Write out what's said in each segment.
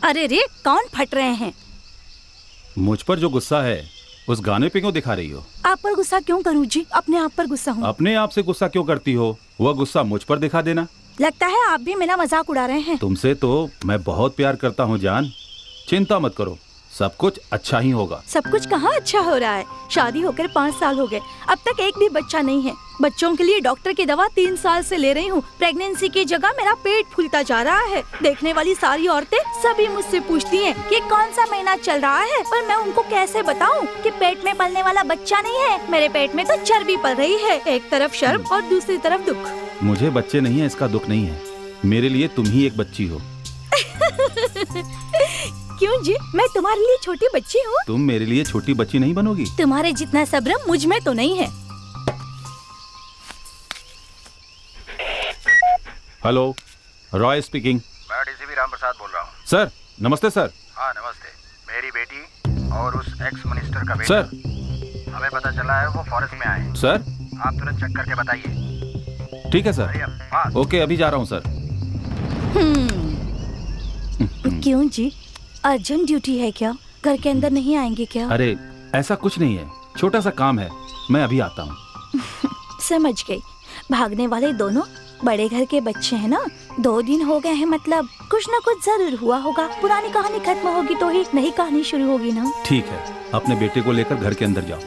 अरे रे, कौन फट रहे हैं? मुझ पर जो गुस्सा है उस गाने पे क्यों दिखा रही हो? आप पर गुस्सा क्यों करूं जी? अपने आप पर गुस्सा हूँ। अपने आप से गुस्सा क्यों करती हो? वह गुस्सा मुझ पर दिखा देना। लगता है आप भी मेरा मजाक उड़ा रहे हैं। तुमसे तो मैं बहुत प्यार करता हूँ जान, चिंता मत करो, सब कुछ अच्छा ही होगा। सब कुछ कहाँ अच्छा हो रहा है? शादी होकर 5 साल हो गए, अब तक एक भी बच्चा नहीं है। बच्चों के लिए डॉक्टर की दवा 3 साल से ले रही हूँ। प्रेगनेंसी की जगह मेरा पेट फूलता जा रहा है। देखने वाली सारी औरतें सभी मुझसे पूछती हैं कि कौन सा महीना चल रहा है, पर मैं उनको कैसे बताऊँ कि पेट में पलने वाला बच्चा नहीं है, मेरे पेट में तो चर्बी पल रही है। एक तरफ शर्म और दूसरी तरफ दुख। मुझे बच्चे नहीं है इसका दुख नहीं है, मेरे लिए तुम ही एक बच्ची हो। क्यों जी, मैं तुम्हारे लिए छोटी बच्ची हूँ? तुम मेरे लिए छोटी बच्ची नहीं बनोगी। तुम्हारे जितना सब्र मुझ में तो नहीं है। Hello, Roy speaking. मैं डीसीपी राम प्रसाद बोल रहा हूँ। सर नमस्ते। सर हाँ नमस्ते। मेरी बेटी और उस एक्स मिनिस्टर का बेटा, सर हमें पता चला है वो फॉरेस्ट में आए। सर आप तुरंत चेक करके बताइए। ठीक है सर। हाँ। ओके, अभी जा रहा हूँ सर। क्यों जी, अर्जेंट ड्यूटी है क्या? घर के अंदर नहीं आएंगे क्या? अरे ऐसा कुछ नहीं है, छोटा सा काम है, मैं अभी आता हूँ। समझ गई। भागने वाले दोनों बड़े घर के बच्चे हैं ना। 2 दिन हो गए हैं, मतलब कुछ न कुछ जरूर हुआ होगा। पुरानी कहानी खत्म होगी तो ही नई कहानी शुरू होगी ना। ठीक है, अपने बेटे को लेकर घर के अंदर जाओ।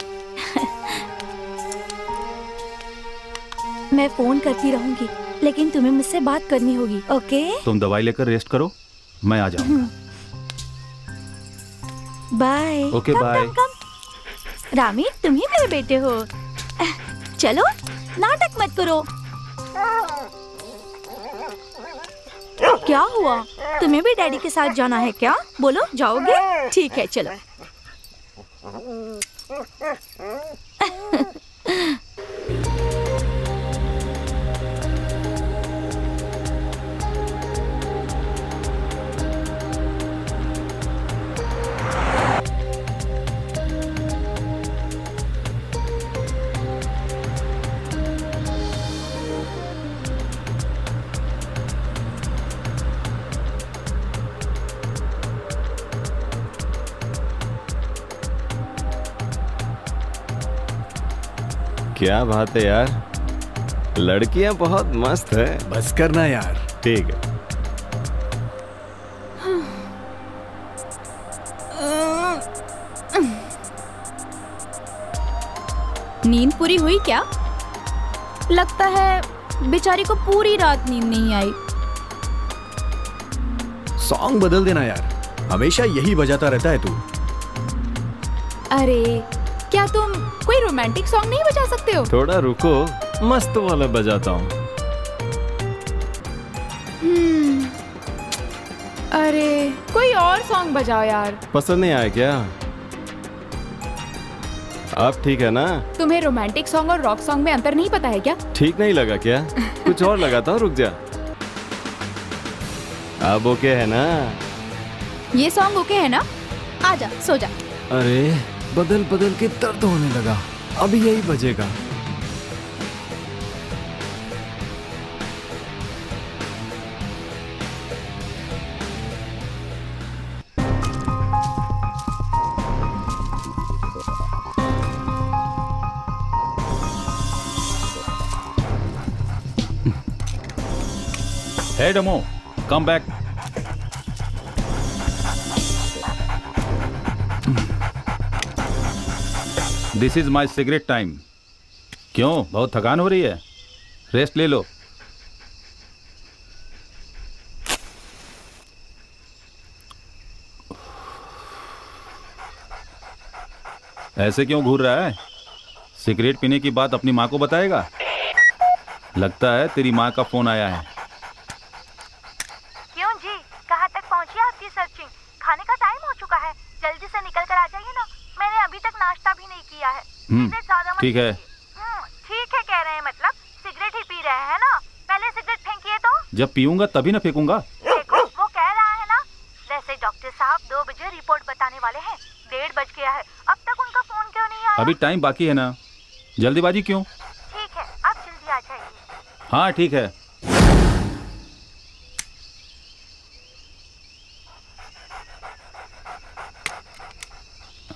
मैं फोन करती रहूंगी, लेकिन तुम्हें मुझसे बात करनी होगी। ओके? तुम दवाई लेकर रेस्ट करो, मैं आ जाऊंगा। बाय। Okay bye. रामी, तुम ही मेरे बेटे हो। चलो, नाटक मत करो। क्या हुआ? तुम्हें भी डैडी के साथ जाना है क्या? बोलो, जाओगे? ठीक है, चलो। क्या बात है यार, लड़कियां बहुत मस्त है। बस करना यार। ठीक है। नींद पूरी हुई क्या? लगता है बेचारी को पूरी रात नींद नहीं आई। सॉन्ग बदल देना यार, हमेशा यही बजाता रहता है तू। अरे क्या तुम कोई रोमांटिक सॉन्ग नहीं बजा सकते हो? थोड़ा रुको, मस्त वाला बजाता हूँ। अरे कोई और सॉन्ग बजाओ यार। पसंद नहीं आया क्या? अब ठीक है ना? तुम्हें रोमांटिक सॉन्ग और रॉक सॉन्ग में अंतर नहीं पता है क्या? ठीक नहीं लगा क्या? कुछ और लगाता हूँ, रुक जा। अब ओके है ना? ये सॉन्ग ओके है ना? आजा, सो जा। अरे बदल बदल के दर्द होने लगा, अभी यही बजेगा। Hey Damo, come back. This is my cigarette time. क्यों, बहुत थकान हो रही है? रेस्ट ले लो। ऐसे क्यों घूर रहा है? सिगरेट पीने की बात अपनी माँ को बताएगा? लगता है तेरी माँ का फोन आया है। क्यों जी, कहाँ तक पहुँची आपकी सर्चिंग? खाने का टाइम हो चुका है, जल्दी से निकल कर आ जाइए ना। मैंने अभी तक नाश्ता भी नहीं किया है। ठीक है। ठीक है कह रहे हैं, मतलब सिगरेट ही पी रहे हैं ना? पहले सिगरेट फेंकिए तो। जब पीऊंगा तभी ना फेंकूंगा। देखो, वो कह रहा है ना। वैसे डॉक्टर साहब 2 बजे रिपोर्ट बताने वाले हैं, 1:30 बज गया है, अब तक उनका फोन क्यों नहीं आया? अभी टाइम बाकी है ना, जल्दीबाजी क्यों? ठीक है, आप जल्दी आ जाइए। हाँ ठीक है।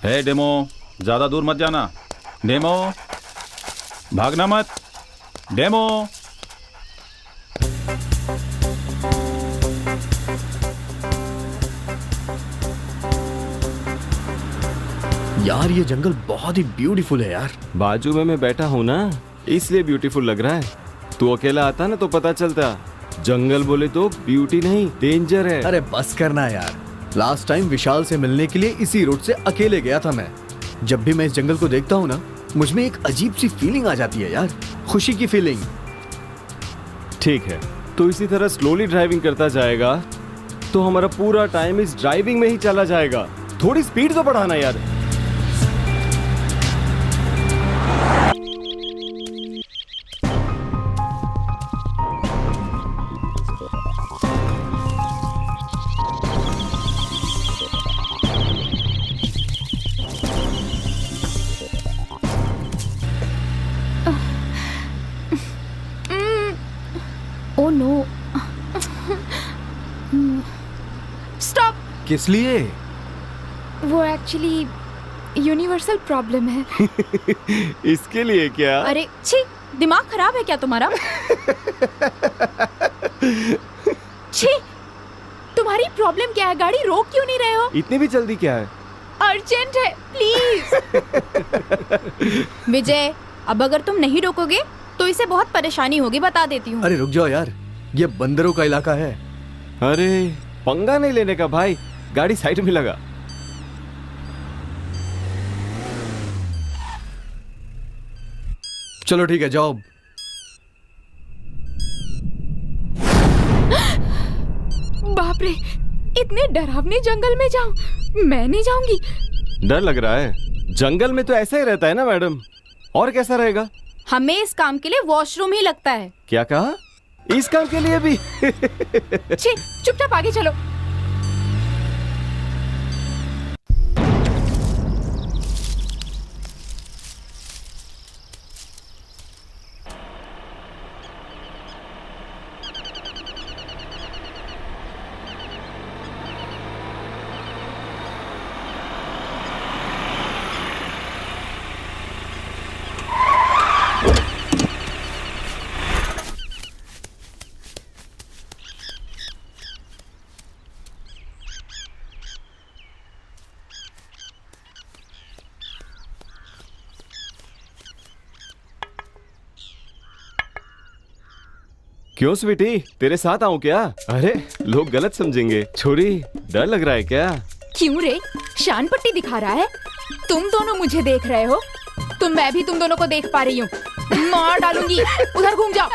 है डेमो, ज्यादा दूर मत जाना। डेमो, भागना मत। डेमो। यार ये जंगल बहुत ही ब्यूटीफुल है यार। बाजू में मैं बैठा हूँ ना, इसलिए ब्यूटीफुल लग रहा है। तू अकेला आता ना तो पता चलता। जंगल बोले तो ब्यूटी नहीं, डेंजर है। अरे बस करना यार, लास्ट टाइम विशाल से मिलने के लिए इसी रोड से अकेले गया था मैं। जब भी मैं इस जंगल को देखता हूँ ना, मुझ में एक अजीब सी फीलिंग आ जाती है यार, खुशी की फीलिंग। ठीक है, तो इसी तरह स्लोली ड्राइविंग करता जाएगा तो हमारा पूरा टाइम इस ड्राइविंग में ही चला जाएगा। थोड़ी स्पीड तो बढ़ाना यार। Oh no, stop. किस लिए? वो एक्चुअली यूनिवर्सल प्रॉब्लम है। इसके लिए क्या? अरे छी, दिमाग खराब है क्या तुम्हारा? छी, तुम्हारी प्रॉब्लम क्या है? गाड़ी रोक क्यों नहीं रहे हो? इतनी भी जल्दी क्या है? अर्जेंट है, प्लीज। विजय, अब अगर तुम नहीं रोकोगे तो इसे बहुत परेशानी होगी, बता देती हूँ। अरे रुक जाओ यार, ये बंदरों का इलाका है। अरे पंगा नहीं लेने का भाई, गाड़ी साइड में लगा। चलो ठीक है, जाओ। बाप रे, इतने डरावने जंगल में जाऊं? मैं नहीं जाऊंगी। डर लग रहा है? जंगल में तो ऐसा ही रहता है ना मैडम, और कैसा रहेगा? हमें इस काम के लिए वॉशरूम ही लगता है। क्या कहा? इस काम के लिए भी? छी, चुपचाप आगे चलो। क्यों स्वीटी, तेरे साथ आऊं क्या? अरे लोग गलत समझेंगे। छोरी, डर लग रहा है क्या? क्यों रे, शान पट्टी दिखा रहा है? तुम दोनों मुझे देख रहे हो, तो मैं भी तुम दोनों को देख पा रही हूँ। मार डालूंगी, उधर घूम जाओ।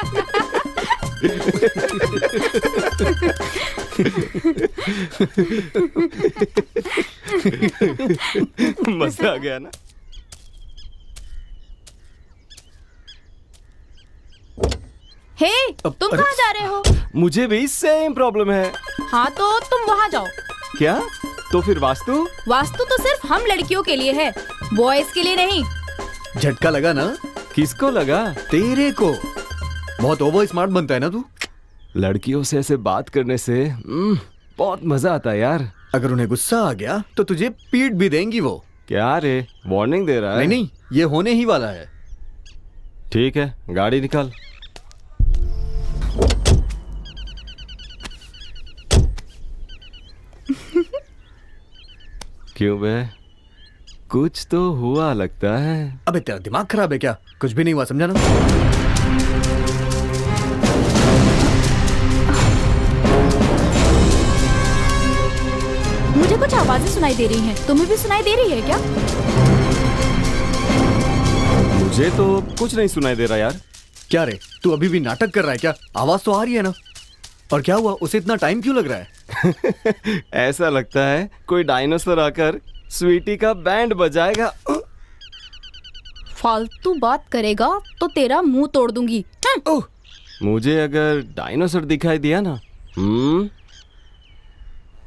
मजा आ गया ना? हे, तुम कहाँ जा रहे हो? मुझे भी सेम प्रॉब्लम है। हाँ तो तुम वहाँ जाओ। क्या? तो फिर वास्तु? वास्तु तो सिर्फ हम लड़कियों के लिए है, बॉयज के लिए नहीं। झटका लगा ना? किसको लगा? तेरे को। बहुत ओवर स्मार्ट बनता है ना तू। लड़कियों से ऐसे बात करने से बहुत मजा आता है यार। अगर उन्हें गुस्सा आ गया तो तुझे पीट भी देंगी वो। क्या रे, वार्निंग दे रहा है? नहीं, ये होने ही वाला है। ठीक है, गाड़ी निकाल। क्यों बे, कुछ तो हुआ लगता है। अबे तेरा दिमाग खराब है क्या? कुछ भी नहीं हुआ, समझा ना? मुझे कुछ आवाजें सुनाई दे रही हैं, तुम्हें भी सुनाई दे रही है क्या? मुझे तो कुछ नहीं सुनाई दे रहा यार। क्या रे, तू अभी भी नाटक कर रहा है क्या? आवाज तो आ रही है ना। और क्या हुआ, उसे इतना टाइम क्यों लग रहा है? ऐसा लगता है कोई डायनासोर आकर स्वीटी का बैंड बजाएगा। फालतू बात करेगा तो तेरा मुंह तोड़ दूंगी। ओह, मुझे अगर डायनासोर दिखाई दिया ना,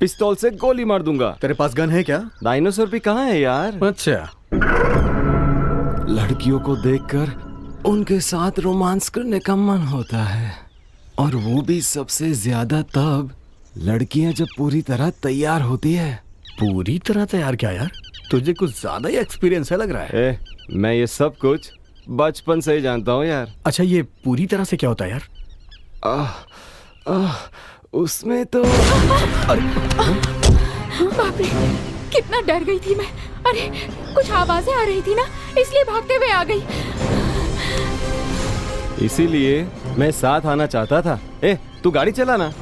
पिस्तौल से गोली मार दूंगा। तेरे पास गन है क्या? डायनासोर भी कहाँ है यार? अच्छा। लड़कियों को देखकर उनके साथ रोमांस करने का मन होता है, और वो भी सबसे ज्यादा तब लड़कियां जब पूरी तरह तैयार होती है। पूरी तरह तैयार क्या यार? तुझे कुछ ज्यादा ही एक्सपीरियंस है लग रहा है। मैं ये सब कुछ बचपन से ही जानता हूँ यार। अच्छा, ये पूरी तरह से क्या होता है यार? उसमें तो बाप रे, कितना डर गई थी मैं। अरे कुछ आवाजें आ रही थी ना, इसलिए भागते हुए आ गई। इसीलिए मैं साथ आना चाहता था। तू गाड़ी चला ना।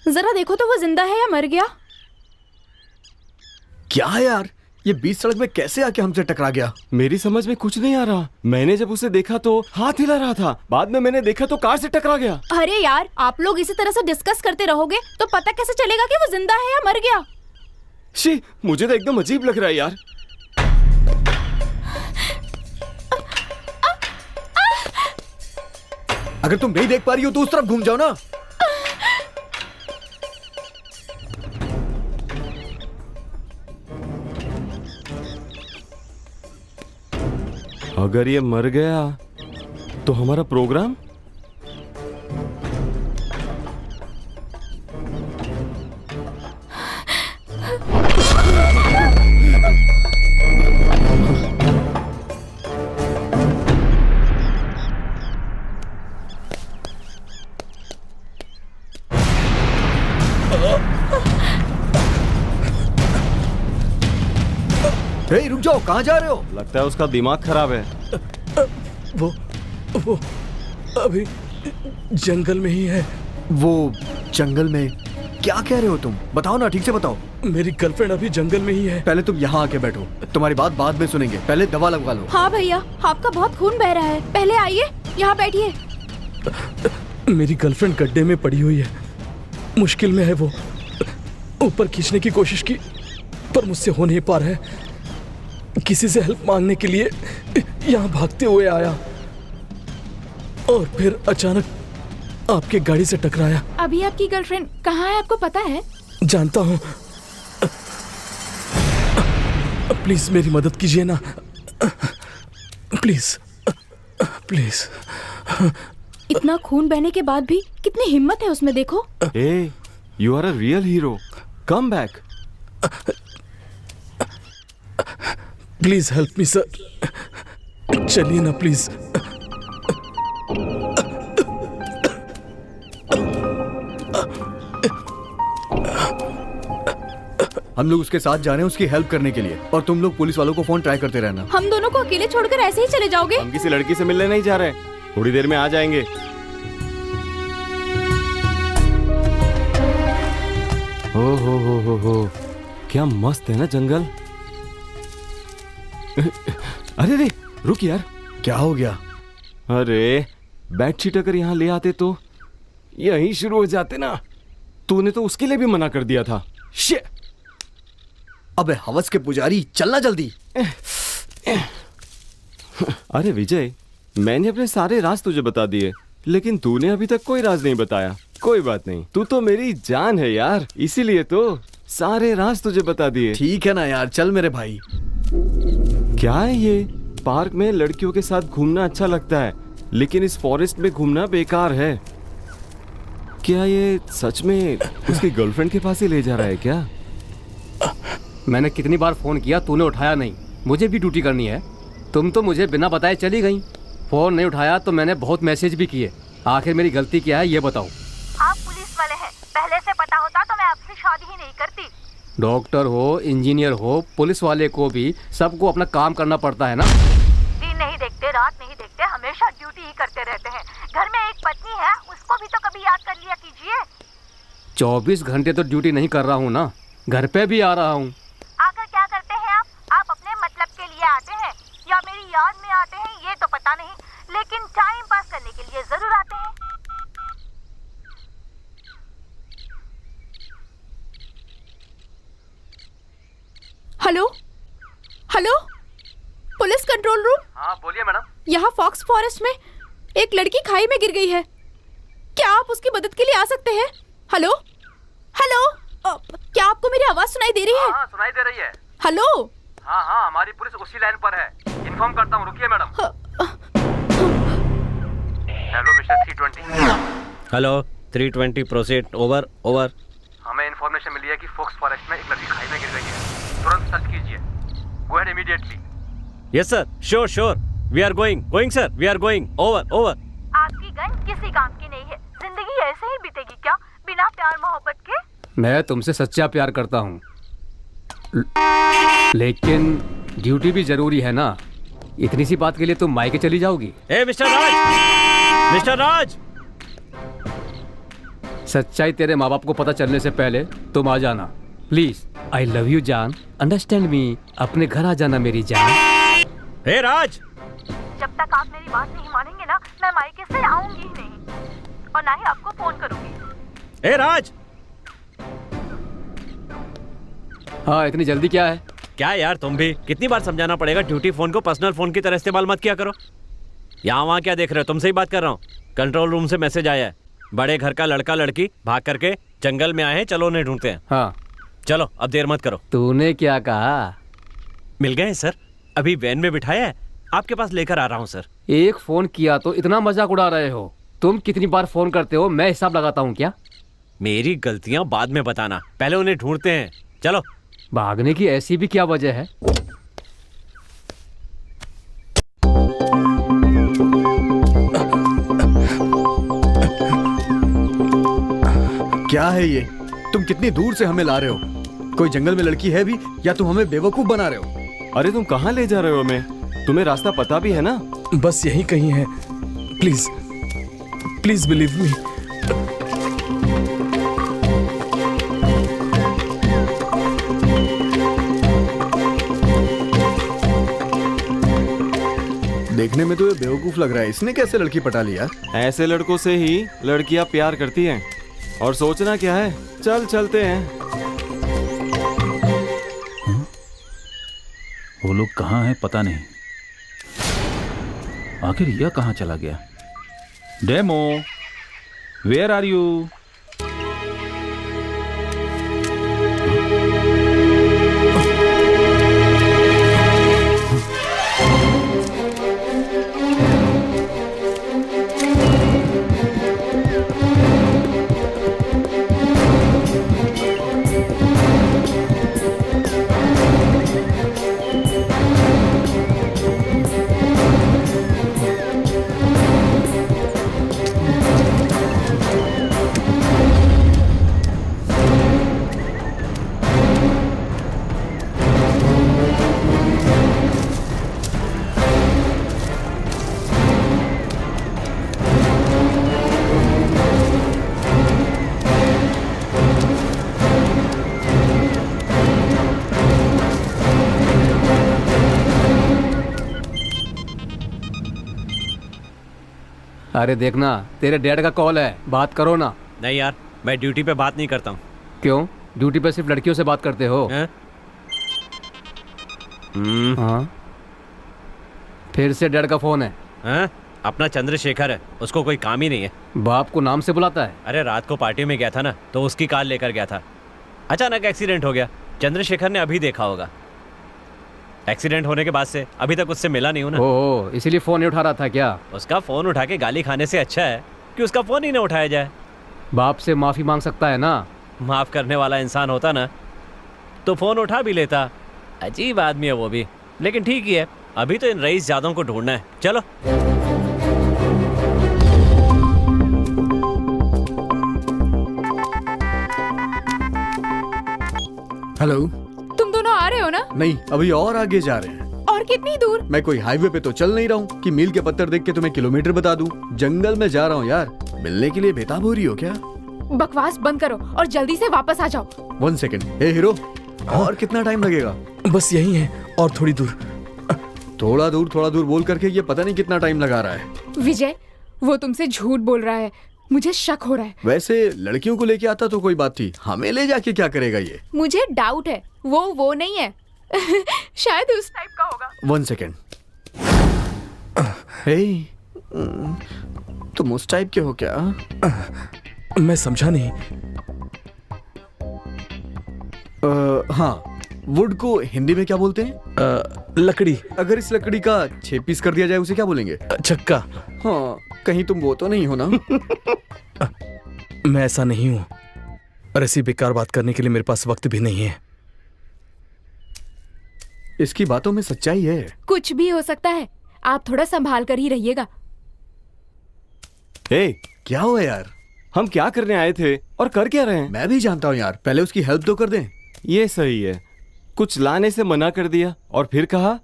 जरा देखो तो वो जिंदा है या मर गया। क्या है यार, ये बीच सड़क में कैसे आके हमसे टकरा गया? मेरी समझ में कुछ नहीं आ रहा। मैंने जब उसे देखा तो हाथ हिला रहा था, बाद में मैंने देखा तो कार से टकरा गया। अरे यार, आप लोग इसी तरह से डिस्कस करते रहोगे तो पता कैसे चलेगा कि वो जिंदा है या मर गया? शी, मुझे तो एकदम अजीब लग रहा है यार। अगर तुम नहीं देख पा रही हो तो उस तरफ घूम जाओ ना। अगर ये मर गया तो हमारा प्रोग्राम? हे, रुक जाओ, कहाँ जा रहे हो? लगता है उसका दिमाग खराब है। वो अभी जंगल में ही है। वो जंगल में? क्या कह रहे हो तुम? बताओ ना, ठीक से बताओ। मेरी गर्लफ्रेंड अभी जंगल में ही है। पहले तुम यहाँ आके बैठो, तुम्हारी बात बाद में सुनेंगे, पहले दवा लगवा लो। हाँ भैया, आपका बहुत खून बह रहा है, पहले आइए यहाँ बैठिए। मेरी गर्लफ्रेंड गड्ढे में पड़ी हुई है, मुश्किल में है। वो ऊपर खींचने की कोशिश की पर मुझसे हो नहीं पा रहा है। किसी से हेल्प मांगने के लिए यहाँ भागते हुए आया और फिर अचानक आपके गाड़ी से टकराया। अभी आपकी गर्लफ्रेंड कहाँ है, आपको पता है? जानता हूँ। प्लीज मेरी मदद कीजिए ना, प्लीज प्लीज। इतना खून बहने के बाद भी कितनी हिम्मत है उसमें, देखो। ए, you are a real hero, come back. Please help me sir, चलिए ना प्लीज। हम लोग उसके साथ जा रहे हैं उसकी हेल्प करने के लिए, और तुम लोग पुलिस वालों को फोन ट्राई करते रहना। हम दोनों को अकेले छोड़कर ऐसे ही चले जाओगे? हम किसी लड़की से मिलने नहीं जा रहे, थोड़ी देर में आ जाएंगे। हो, क्या मस्त है ना जंगल। अरे रे, रुक यार। क्या हो गया? अरे बेडशीट अगर यहाँ ले आते तो यहीं शुरू हो जाते ना। तूने तो उसके लिए भी मना कर दिया था। शिट। अबे हवस के पुजारी, चलना जल्दी। अरे विजय, मैंने अपने सारे राज तुझे बता दिए, लेकिन तूने अभी तक कोई राज नहीं बताया। कोई बात नहीं, तू तो मेरी जान है यार, इसीलिए तो सारे राज तुझे बता दिए। ठीक है ना यार, चल मेरे भाई। क्या है ये? पार्क में लड़कियों के साथ घूमना अच्छा लगता है, लेकिन इस फॉरेस्ट में घूमना बेकार है। क्या ये सच में उसकी गर्लफ्रेंड के पास ही ले जा रहा है क्या? मैंने कितनी बार फोन किया, तूने उठाया नहीं। मुझे भी ड्यूटी करनी है। तुम तो मुझे बिना बताए चली गई। फोन नहीं उठाया तो मैंने बहुत मैसेज भी किए। आखिर मेरी गलती क्या है ये बताओ। आप पुलिस वाले हैं, पहले से पता होता तो मैं आपसे शादी ही नहीं करती। डॉक्टर हो, इंजीनियर हो, पुलिस वाले को भी सबको अपना काम करना पड़ता है ना। दिन नहीं देखते, रात नहीं देखते, हमेशा ड्यूटी ही करते रहते हैं। घर में एक पत्नी है, उसको भी तो कभी याद कर लिया कीजिए। 24 घंटे तो ड्यूटी नहीं कर रहा हूँ ना, घर पे भी आ रहा हूँ। आकर क्या करते हैं आप अपने मतलब के लिए आते हैं या मेरी याद में आते हैं ये तो पता नहीं, लेकिन टाइम पास करने के लिए जरूर आते हैं। Hello hello, police control room. हाँ बोलिए मैडम। यहाँ फॉक्स फॉरेस्ट में एक लड़की खाई में गिर गई है। क्या आप उसकी मदद के लिए आ सकते हैं? हेलो हेलो, क्या आपको मेरी आवाज सुनाई दे रही है? हाँ सुनाई दे रही है। हेलो। हाँ हाँ, हमारी पुलिस उसी लाइन पर है। इन्फॉर्म करता हूँ, रुकिए madam. Hello mister 320। Hello 320, proceed. Over over. हमें इन्फॉर्मेशन मिली है कि फॉक्स फॉरेस्ट में एक लड़की खाई में गिर गई है। तुरंत सर्च कीजिए। Go ahead immediately. Yes sir, sure sure, we are going sir, we are going. Over over. आपकी गन किसी काम की नहीं है। जिंदगी ऐसे ही बीतेगी क्या, बिना प्यार मोहब्बत के? मैं तुमसे सच्चा प्यार करता हूँ, लेकिन ड्यूटी भी जरूरी है ना। इतनी सी बात के लिए तुम मायके चली जाओगी? ए मिस्टर राज, मिस्टर राज। सच्चाई तेरे माँ बाप को पता चलने से पहले तुम आ जाना प्लीज। आई लव यू जान, अंडरस्टैंड मी। अपने घर आ जाना मेरी जान। ए राज, जब तक आप मेरी बात नहीं मानेंगे ना, मैं मायके से आऊंगी ही नहीं और ना ही आपको फोन करूंगी। ए राज। हाँ, इतनी जल्दी क्या है? क्या यार, तुम भी कितनी बार समझाना पड़ेगा, ड्यूटी फोन को पर्सनल फोन की तरह इस्तेमाल मत किया करो। यहाँ वहाँ क्या देख रहे हो, तुमसे ही बात कर रहा हूँ। कंट्रोल रूम से मैसेज आया है, बड़े घर का लड़का लड़की भाग करके जंगल में आए हैं, चलो उन्हें ढूंढते हैं। हाँ चलो अब देर मत करो। तूने क्या कहा? मिल गए सर, अभी वैन में बिठाया है, आपके पास लेकर आ रहा हूँ सर। एक फोन किया तो इतना मजाक उड़ा रहे हो? तुम कितनी बार फोन करते हो, मैं हिसाब लगाता हूँ क्या? मेरी गलतियां बाद में बताना, पहले उन्हें ढूंढते हैं। चलो। भागने की ऐसी भी क्या वजह है? क्या है ये? तुम कितनी दूर से हमें ला रहे हो? कोई जंगल में लड़की है भी या तुम हमें बेवकूफ बना रहे हो? अरे तुम कहाँ ले जा रहे हो हमें? तुम्हें रास्ता पता भी है ना? बस यही कहीं है। Please please believe me. देखने में तो ये बेवकूफ लग रहा है। इसने कैसे लड़की पटा लिया? ऐसे लड़कों से ही लड़कियां प्यार करती हैं। और सोचना क्या है, चल चलते हैं। वो लोग कहाँ हैं पता नहीं। आखिर यह कहाँ चला गया? Demo, where are you? अरे देखना, तेरे डैड का कॉल है, बात करो ना। नहीं यार, मैं ड्यूटी पे बात नहीं करता हूँ। क्यों? ड्यूटी पे सिर्फ लड़कियों से बात करते हो? हैं? हाँ, फिर से डैड का फोन है। हाँ? अपना चंद्रशेखर है, उसको कोई काम ही नहीं है। बाप को नाम से बुलाता है। अरे रात को पार्टी में गया था ना, तो उसकी कार लेकर गया था। अचानक एक्सीडेंट हो गया। चंद्रशेखर ने अभी देखा होगा। एक्सीडेंट होने के बाद से अभी तक उससे मिला नहीं हूं ना। ओह, इसीलिए फोन नहीं उठा रहा था क्या? उसका फोन उठा के गाली खाने से अच्छा है कि उसका फोन ही ना उठाया जाए। बाप से माफी मांग सकता है ना। माफ करने वाला इंसान होता ना तो फोन उठा भी लेता। अजीब आदमी है वो भी, लेकिन ठीक ही है। अभी तो इन रईस जादों को ढूंढना है। चलो। हेलो। तुम दोनों आ रहे हो ना? नहीं, अभी और आगे जा रहे हैं। और कितनी दूर? मैं कोई हाईवे पे तो चल नहीं रहा हूँ कि मील के पत्थर देख के तुम्हें किलोमीटर बता दूं। जंगल में जा रहा हूँ यार। मिलने के लिए बेताब हो रही हो क्या? बकवास बंद करो और जल्दी से वापस आ जाओ। 1 सेकेंड। हे हीरो, और कितना टाइम लगेगा? बस यही है, और थोड़ी दूर। थोड़ा दूर बोल करके ये पता नहीं कितना टाइम लगा रहा है। विजय, वो तुमसे झूठ बोल रहा है। मुझे शक हो रहा है। वैसे लड़कियों को लेके आता तो कोई बात थी, हमें ले जाके क्या करेगा ये? मुझे डाउट है, वो नहीं है। शायद उस टाइप का होगा। 1 सेकेंड। हे, तुम उस टाइप के हो क्या? मैं समझा नहीं। हाँ, वुड को हिंदी में क्या बोलते हैं? लकड़ी। अगर इस लकड़ी का 6 पीस कर दिया जाए उसे क्या बोलेंगे? चक्का। हाँ, कहीं तुम वो तो नहीं हो ना? मैं ऐसा नहीं हूं, और ऐसी बेकार बात करने के लिए मेरे पास वक्त भी नहीं है। इसकी बातों में सच्चाई है। कुछ भी हो सकता है, आप थोड़ा संभाल कर ही रहिएगा। हे, क्या हुआ यार? हम क्या करने आए थे और कर क्या रहे हैं? मैं भी जानता हूँ यार, पहले उसकी हेल्प तो कर दें। ये सही है। कुछ लाने से मना कर दिया और फिर कहा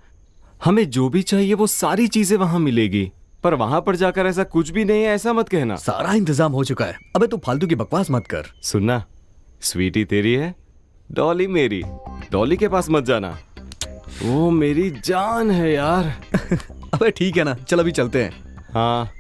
हमें जो भी चाहिए वो सारी चीजें वहां मिलेगी, पर वहां पर जाकर ऐसा कुछ भी नहीं है, ऐसा मत कहना। सारा इंतजाम हो चुका है। अबे तू फालतू की बकवास मत कर। सुनना, स्वीटी तेरी है, डॉली मेरी। डॉली के पास मत जाना, वो मेरी जान है यार। अबे ठीक है ना, चल अभी चलते हैं। हाँ।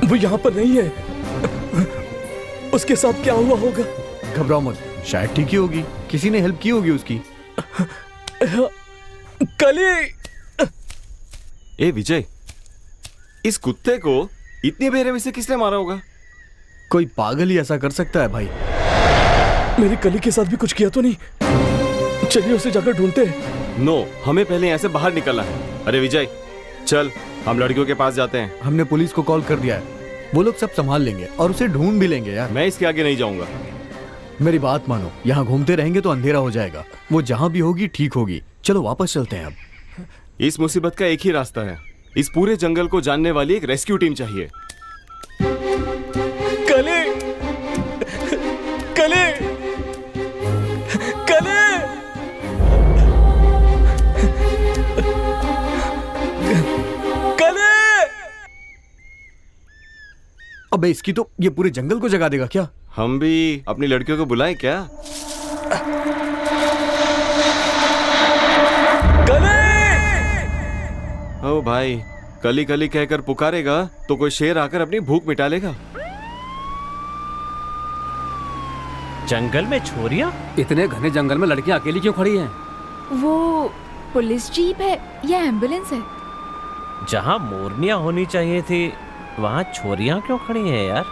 वो यहाँ पर नहीं है। उसके साथ क्या हुआ होगा? घबराओ मत, शायद ठीक ही होगी। किसी ने हेल्प की होगी उसकी। कली। ए विजय, इस कुत्ते को इतनी बेरहमी से किसने मारा होगा? कोई पागल ही ऐसा कर सकता है भाई। मेरी कली के साथ भी कुछ किया तो नहीं? चलिए उसे जाकर ढूंढते हैं। नो, हमें पहले यहाँ से बाहर निकलना है। अरे विजय, चल हम लड़कियों के पास जाते हैं। हमने पुलिस को कॉल कर दिया है, वो लोग सब संभाल लेंगे और उसे ढूंढ भी लेंगे यार। मैं इसके आगे नहीं जाऊंगा। मेरी बात मानो, यहाँ घूमते रहेंगे तो अंधेरा हो जाएगा। वो जहाँ भी होगी ठीक होगी। चलो वापस चलते हैं अब। इस मुसीबत का एक ही रास्ता है, इस पूरे जंगल को जानने वाली एक रेस्क्यू टीम चाहिए। कली, कली, कली। कली। अबे इसकी तो ये पूरे जंगल को जगा देगा क्या? हम भी अपनी लड़कियों को बुलाएं क्या? ओ भाई, कली कली कहकर पुकारेगा तो कोई शेर आकर अपनी भूख मिटा लेगा। जंगल में छोरियां? इतने घने जंगल में लड़कियां अकेली क्यों खड़ी हैं? वो पुलिस जीप है या एम्बुलेंस है? जहाँ मोरनियां होनी चाहिए थी वहाँ छोरियां क्यों खड़ी हैं यार?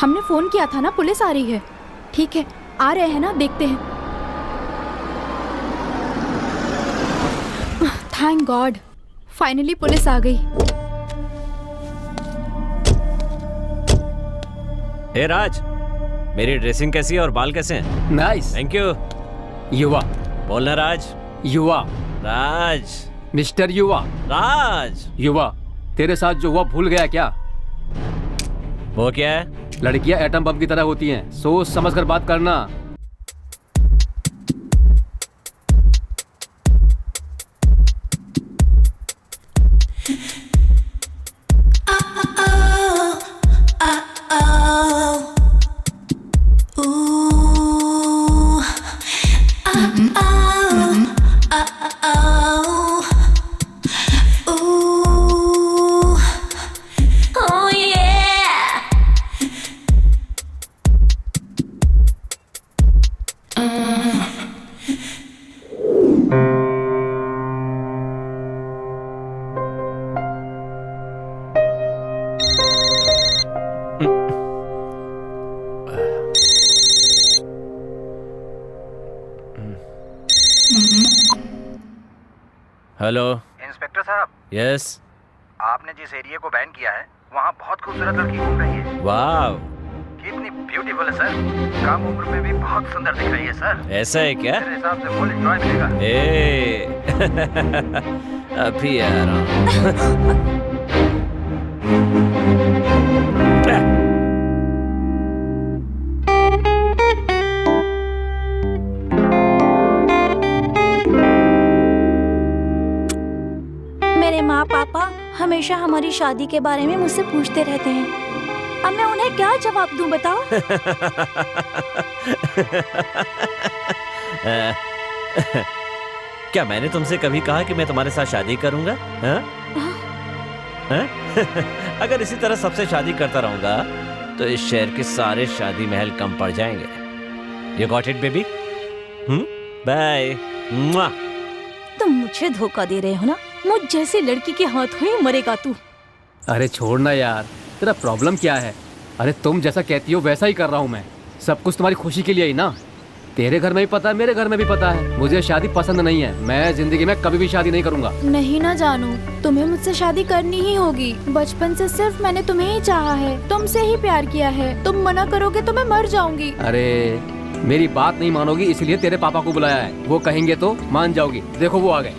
हमने फोन किया था ना, पुलिस आ रही है। ठीक है, आ रहे हैं ना, देखते हैं। थैंक गॉड, फाइनली पुलिस आ गई। हे राज, मेरी ड्रेसिंग कैसी है और बाल कैसे हैं? नाइस। Thank you. युवा। बोलना राज। युवा। राज। मिस्टर युवा। राज। युवा, तेरे साथ जो हुआ भूल गया क्या? वो क्या है? लड़कियां एटम बम की तरह होती हैं, सोच समझ कर बात करना। हेलो। इंस्पेक्टर साहब, यस। आपने जिस एरिया को बैन किया है वहाँ बहुत खूबसूरत लड़की घूम रही है। वाह, कितनी ब्यूटीफुल है सर, कम उम्र में भी बहुत सुंदर दिख रही है सर। ऐसा है क्या? मेरे हिसाब से फुल एंजॉय मिलेगा। अभी आ रहा हूँ। मेरे माँ पापा हमेशा हमारी शादी के बारे में मुझसे पूछते रहते हैं। अब मैं उन्हें क्या जवाब दूं बताओ? क्या मैंने तुमसे कभी कहा कि मैं तुम्हारे साथ शादी करूंगा? हाँ? हाँ? अगर इसी तरह सबसे शादी करता रहूंगा तो इस शहर के सारे शादी महल कम पड़ जाएंगे। You got it, baby? Bye. तुम मुझे धोखा दे रहे हो ना? मुझ जैसी लड़की के हाथों ही मरेगा तू। अरे छोड़ना यार, तेरा प्रॉब्लम क्या है? अरे तुम जैसा कहती हो वैसा ही कर रहा हूँ मैं। सब कुछ तुम्हारी खुशी के लिए ही ना। तेरे घर में भी पता है, मेरे घर में भी पता है, मुझे शादी पसंद नहीं है। मैं जिंदगी में कभी भी शादी नहीं करूंगा। नहीं ना जानू, तुम्हें मुझसे शादी करनी ही होगी। बचपन से सिर्फ मैंने तुम्हें ही चाहा है, तुमसे ही प्यार किया है। तुम मना करोगे तो मैं मर जाऊंगी। अरे मेरी बात नहीं मानोगी, इसलिए तेरे पापा को बुलाया है। वो कहेंगे तो मान जाओगी। देखो वो आ गए।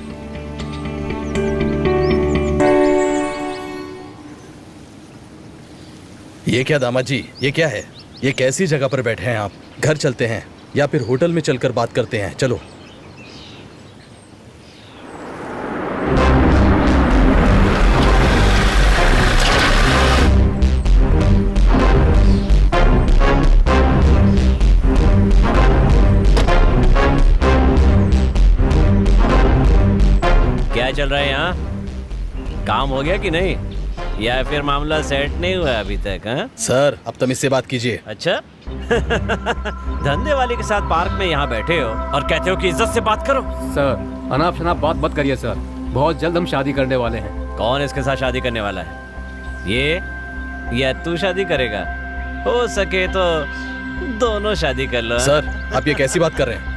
ये क्या दामाद जी, ये क्या है? ये कैसी जगह पर बैठे हैं आप? घर चलते हैं या फिर होटल में चलकर बात करते हैं। चलो। क्या चल रहा है यहाँ? काम हो गया कि नहीं, या फिर मामला सेट नहीं हुआ अभी तक? हाँ सर, अब तमीज से बात कीजिए। अच्छा। धंधे वाले के साथ पार्क में यहाँ बैठे हो और कहते हो कि इज्जत से बात करो। सर अनाप शनाप बात मत करिए सर। बहुत जल्द हम शादी करने वाले हैं। कौन इसके साथ शादी करने वाला है? ये या तू शादी करेगा? हो सके तो दोनों शादी कर लो। सर आप ये कैसी बात कर रहे हैं?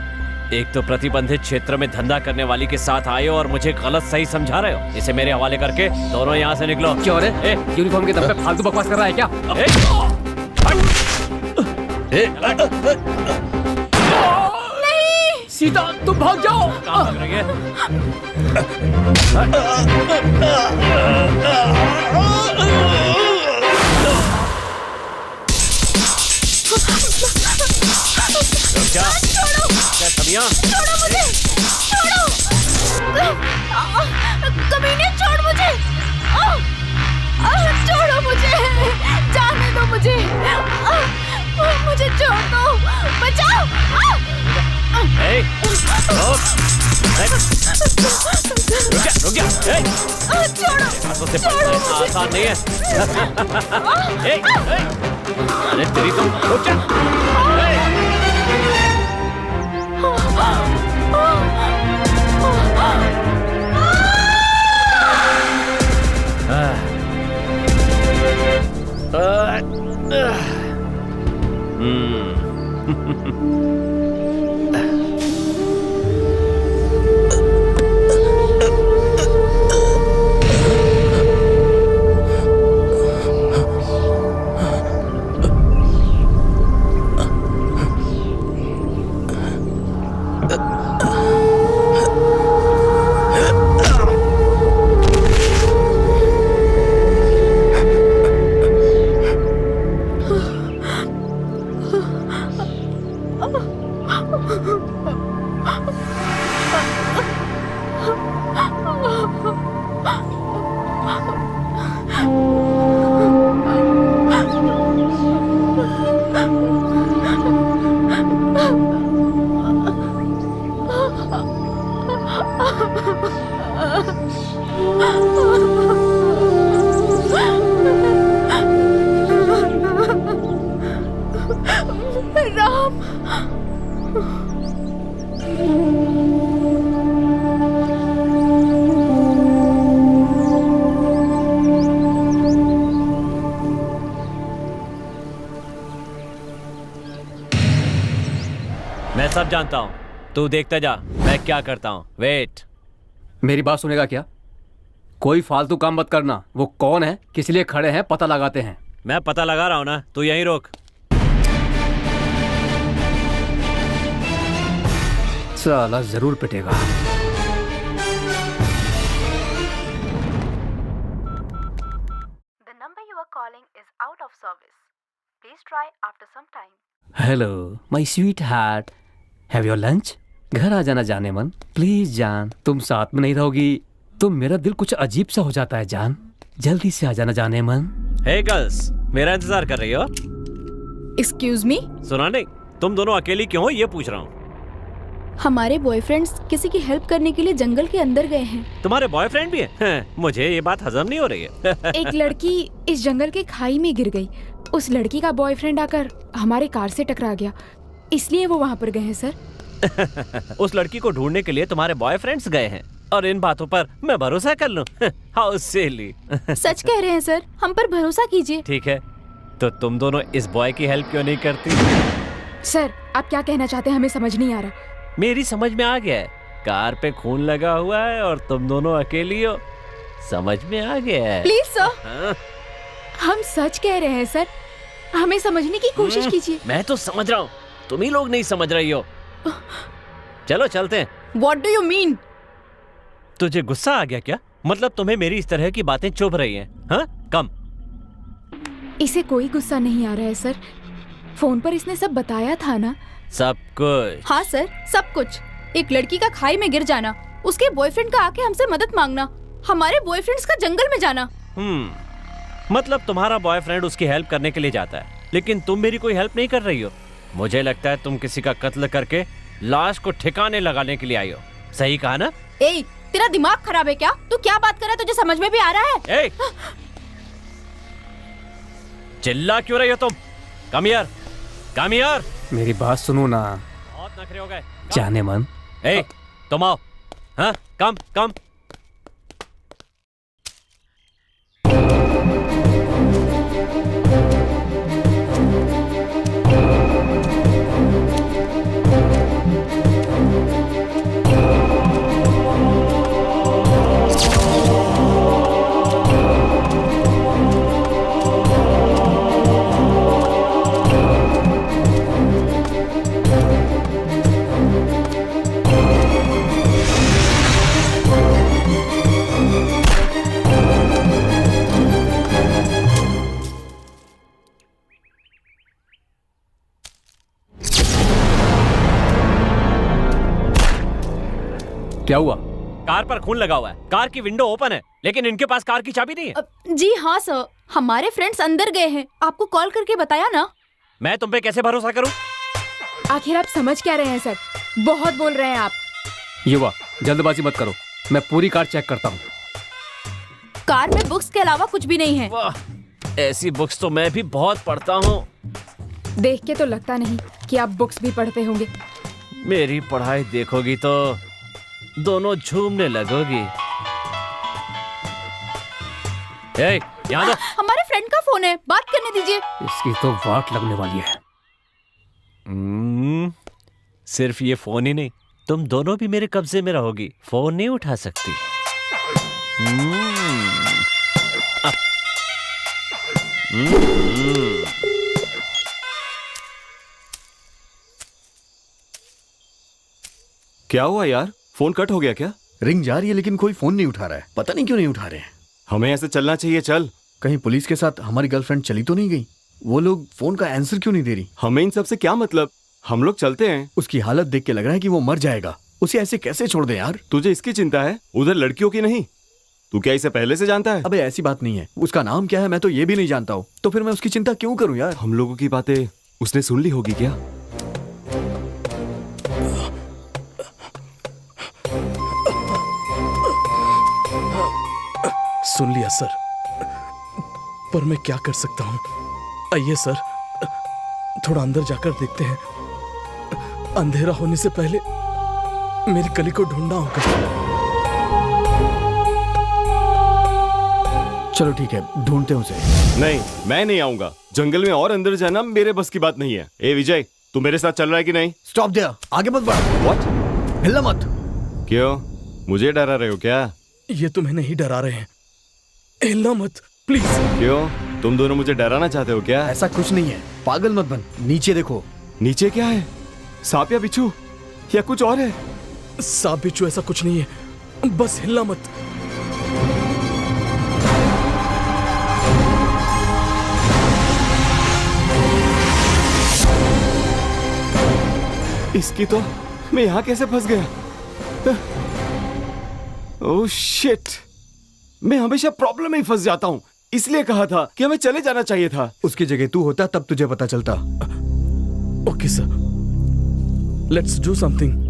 एक तो प्रतिबंधित क्षेत्र में धंधा करने वाली के साथ आए हो और मुझे गलत सही समझा रहे हो। इसे मेरे हवाले करके दोनों यहाँ से निकलो। क्यों रे? यूनिफॉर्म के दम पे फालतू बकवास कर रहा है क्या? नहीं सीता, तुम भाग जाओ। कहाँ भाग रही है? क्या? क्या समिया? छोड़ो मुझे, छोड़ो। कमीने, छोड़ मुझे। छोड़ो मुझे, जाने दो मुझे। मुझे छोड़ दो, बचाओ। रुक जा। छोड़ो, हाथों से पकड़ना आसान नहीं है। अरे तेरी तो रुक जा। मैं सब जानता हूँ, तू देखता जा मैं क्या करता हूँ। वेट। मेरी बात सुनेगा क्या? कोई फालतू काम मत करना। वो कौन है, किस लिए खड़े हैं, पता लगाते हैं। मैं पता लगा रहा हूँ ना, तू यहीं रोक। साला जरूर पिटेगा। The number you are calling is out of service. Please try after some time. Hello my sweet heart, have your lunch? घर आ जाना जाने मन, प्लीज जान। तुम साथ में नहीं रहोगी तो मेरा दिल कुछ अजीब सा हो जाता है जान। जल्दी से आ जाना जाने मन। हे गर्ल्स, मेरा इंतजार कर रही हो? एक्सक्यूज मी, सुना नहीं, तुम दोनों अकेली क्यों हो ये पूछ रहा हूँ। हमारे बॉयफ्रेंड्स किसी की हेल्प करने के लिए जंगल के अंदर गए हैं। तुम्हारे बॉयफ्रेंड भी है? मुझे ये बात हजम नहीं हो रही है। एक लड़की इस जंगल के खाई में गिर गई। उस लड़की का बॉयफ्रेंड आकर हमारे कार से टकरा गया, इसलिए वो वहाँ पर गए हैं सर। उस लड़की को ढूंढने के लिए तुम्हारे बॉयफ्रेंड्स गए हैं और इन बातों पर मैं भरोसा कर लूं? How silly. सच कह रहे हैं सर, हम पर भरोसा कीजिए। ठीक है, तो तुम दोनों इस बॉय की हेल्प क्यों नहीं करती? सर आप क्या कहना चाहते हैं हमें समझ नहीं आ रहा। मेरी समझ में आ गया है, कार पे खून लगा हुआ है और तुम दोनों अकेली हो। समझ में आ गया है। प्लीज सर, हाँ? हम सच कह रहे हैं सर, हमें समझने की कोशिश कीजिए। मैं तो समझ रहा हूँ, तुम ही लोग नहीं समझ रही हो। चलो चलते हैं। What do you mean? तुझे गुस्सा आ गया क्या? मतलब तुम्हें मेरी इस तरह की बातें चुभ रही हैं? हाँ? कम। इसे कोई गुस्सा नहीं आ रहा है सर, फोन पर इसने सब बताया था ना। सब कुछ? हाँ सर, सब कुछ। एक लड़की का खाई में गिर जाना, उसके बॉयफ्रेंड का आके हमसे मदद मांगना, हमारे बॉयफ्रेंड्स का जंगल में जाना। मतलब तुम्हारा बॉयफ्रेंड उसकी हेल्प करने के लिए जाता है, लेकिन तुम मेरी कोई हेल्प नहीं कर रही हो। मुझे लगता है तुम किसी का कत्ल करके लाश को ठिकाने लगाने के लिए आई हो। सही कहा ना? ए, तेरा दिमाग खराब है क्या? तू क्या बात कर रहा है, तुझे समझ में भी आ रहा है? ए, चिल्ला क्यों रही हो तुम? Come here, come here. मेरी बात सुनो ना। बहुत नखरे हो गए। जाने मन। ए, तुम आओ। हाँ, कम कम। क्या हुआ? कार पर खून लगा हुआ है, कार की विंडो ओपन है, लेकिन इनके पास कार की चाबी नहीं है। जी हाँ सर, हमारे फ्रेंड्स अंदर गए हैं, आपको कॉल करके बताया ना। मैं तुम पे कैसे भरोसा करूं? आखिर आप समझ क्या रहे हैं सर? बहुत बोल रहे हैं आप। युवा, जल्दबाजी मत करो, मैं पूरी कार चेक करता हूँ। कार में बुक्स के अलावा कुछ भी नहीं है। वाह, ऐसी बुक्स तो मैं भी बहुत पढ़ता हूँ। देख के तो लगता नहीं कि आप बुक्स भी पढ़ते होंगे। मेरी पढ़ाई देखोगी तो दोनों झूमने लगोगी। ए, यहाँ दो। हमारे फ्रेंड का फोन है, बात करने दीजिए। इसकी तो वाट लगने वाली है। सिर्फ ये फोन ही नहीं, तुम दोनों भी मेरे कब्जे में रहोगी, फोन नहीं उठा सकती। क्या हुआ यार, फोन कट हो गया क्या? रिंग जा रही है लेकिन कोई फोन नहीं उठा रहा है, पता नहीं क्यों नहीं उठा रहे हैं। हमें ऐसे चलना चाहिए। चल, कहीं पुलिस के साथ हमारी गर्लफ्रेंड चली तो नहीं गई? वो लोग फोन का आंसर क्यों नहीं दे रही? हमें इन सब से क्या मतलब, हम लोग चलते हैं। उसकी हालत देख के लग रहा है कि वो मर जाएगा, उसे ऐसे कैसे छोड़ दे यार? तुझे इसकी चिंता है, उधर लड़कियों की नहीं। तू क्या इसे पहले से जानता है? अबे ऐसी बात नहीं है, उसका नाम क्या है मैं तो ये भी नहीं जानता हूँ, तो फिर मैं उसकी चिंता क्यों करूँ यार? हम लोगों की बातें उसने सुन ली होगी क्या? सुन लिया सर, पर मैं क्या कर सकता हूँ? आइए सर, थोड़ा अंदर जाकर देखते हैं। अंधेरा होने से पहले मेरी कली को ढूंढना होगा। चलो ठीक है, ढूंढते हैं उसे। नहीं, मैं नहीं आऊंगा। जंगल में और अंदर जाना मेरे बस की बात नहीं है। ए विजय, तू मेरे साथ चल रहा है कि नहीं? स्टॉप देयर, आगे मत बढ़। व्हाट? हिलना मत। क्यों, मुझे डरा रहे हो क्या? ये तुम्हें नहीं डरा रहे हैं, हिलना मत प्लीज। क्यों, तुम दोनों मुझे डराना चाहते हो क्या? ऐसा कुछ नहीं है, पागल मत बन। नीचे देखो। नीचे क्या है? सांप या बिच्छू या कुछ और है? सांप बिच्छू ऐसा कुछ नहीं है, बस हिलना मत। इसकी तो मैं यहाँ कैसे फंस गया? ओह शिट, मैं हमेशा प्रॉब्लम में ही फंस जाता हूँ। इसलिए कहा था कि हमें चले जाना चाहिए था। उसकी जगह तू होता तब तुझे पता चलता। Okay sir, let's do something.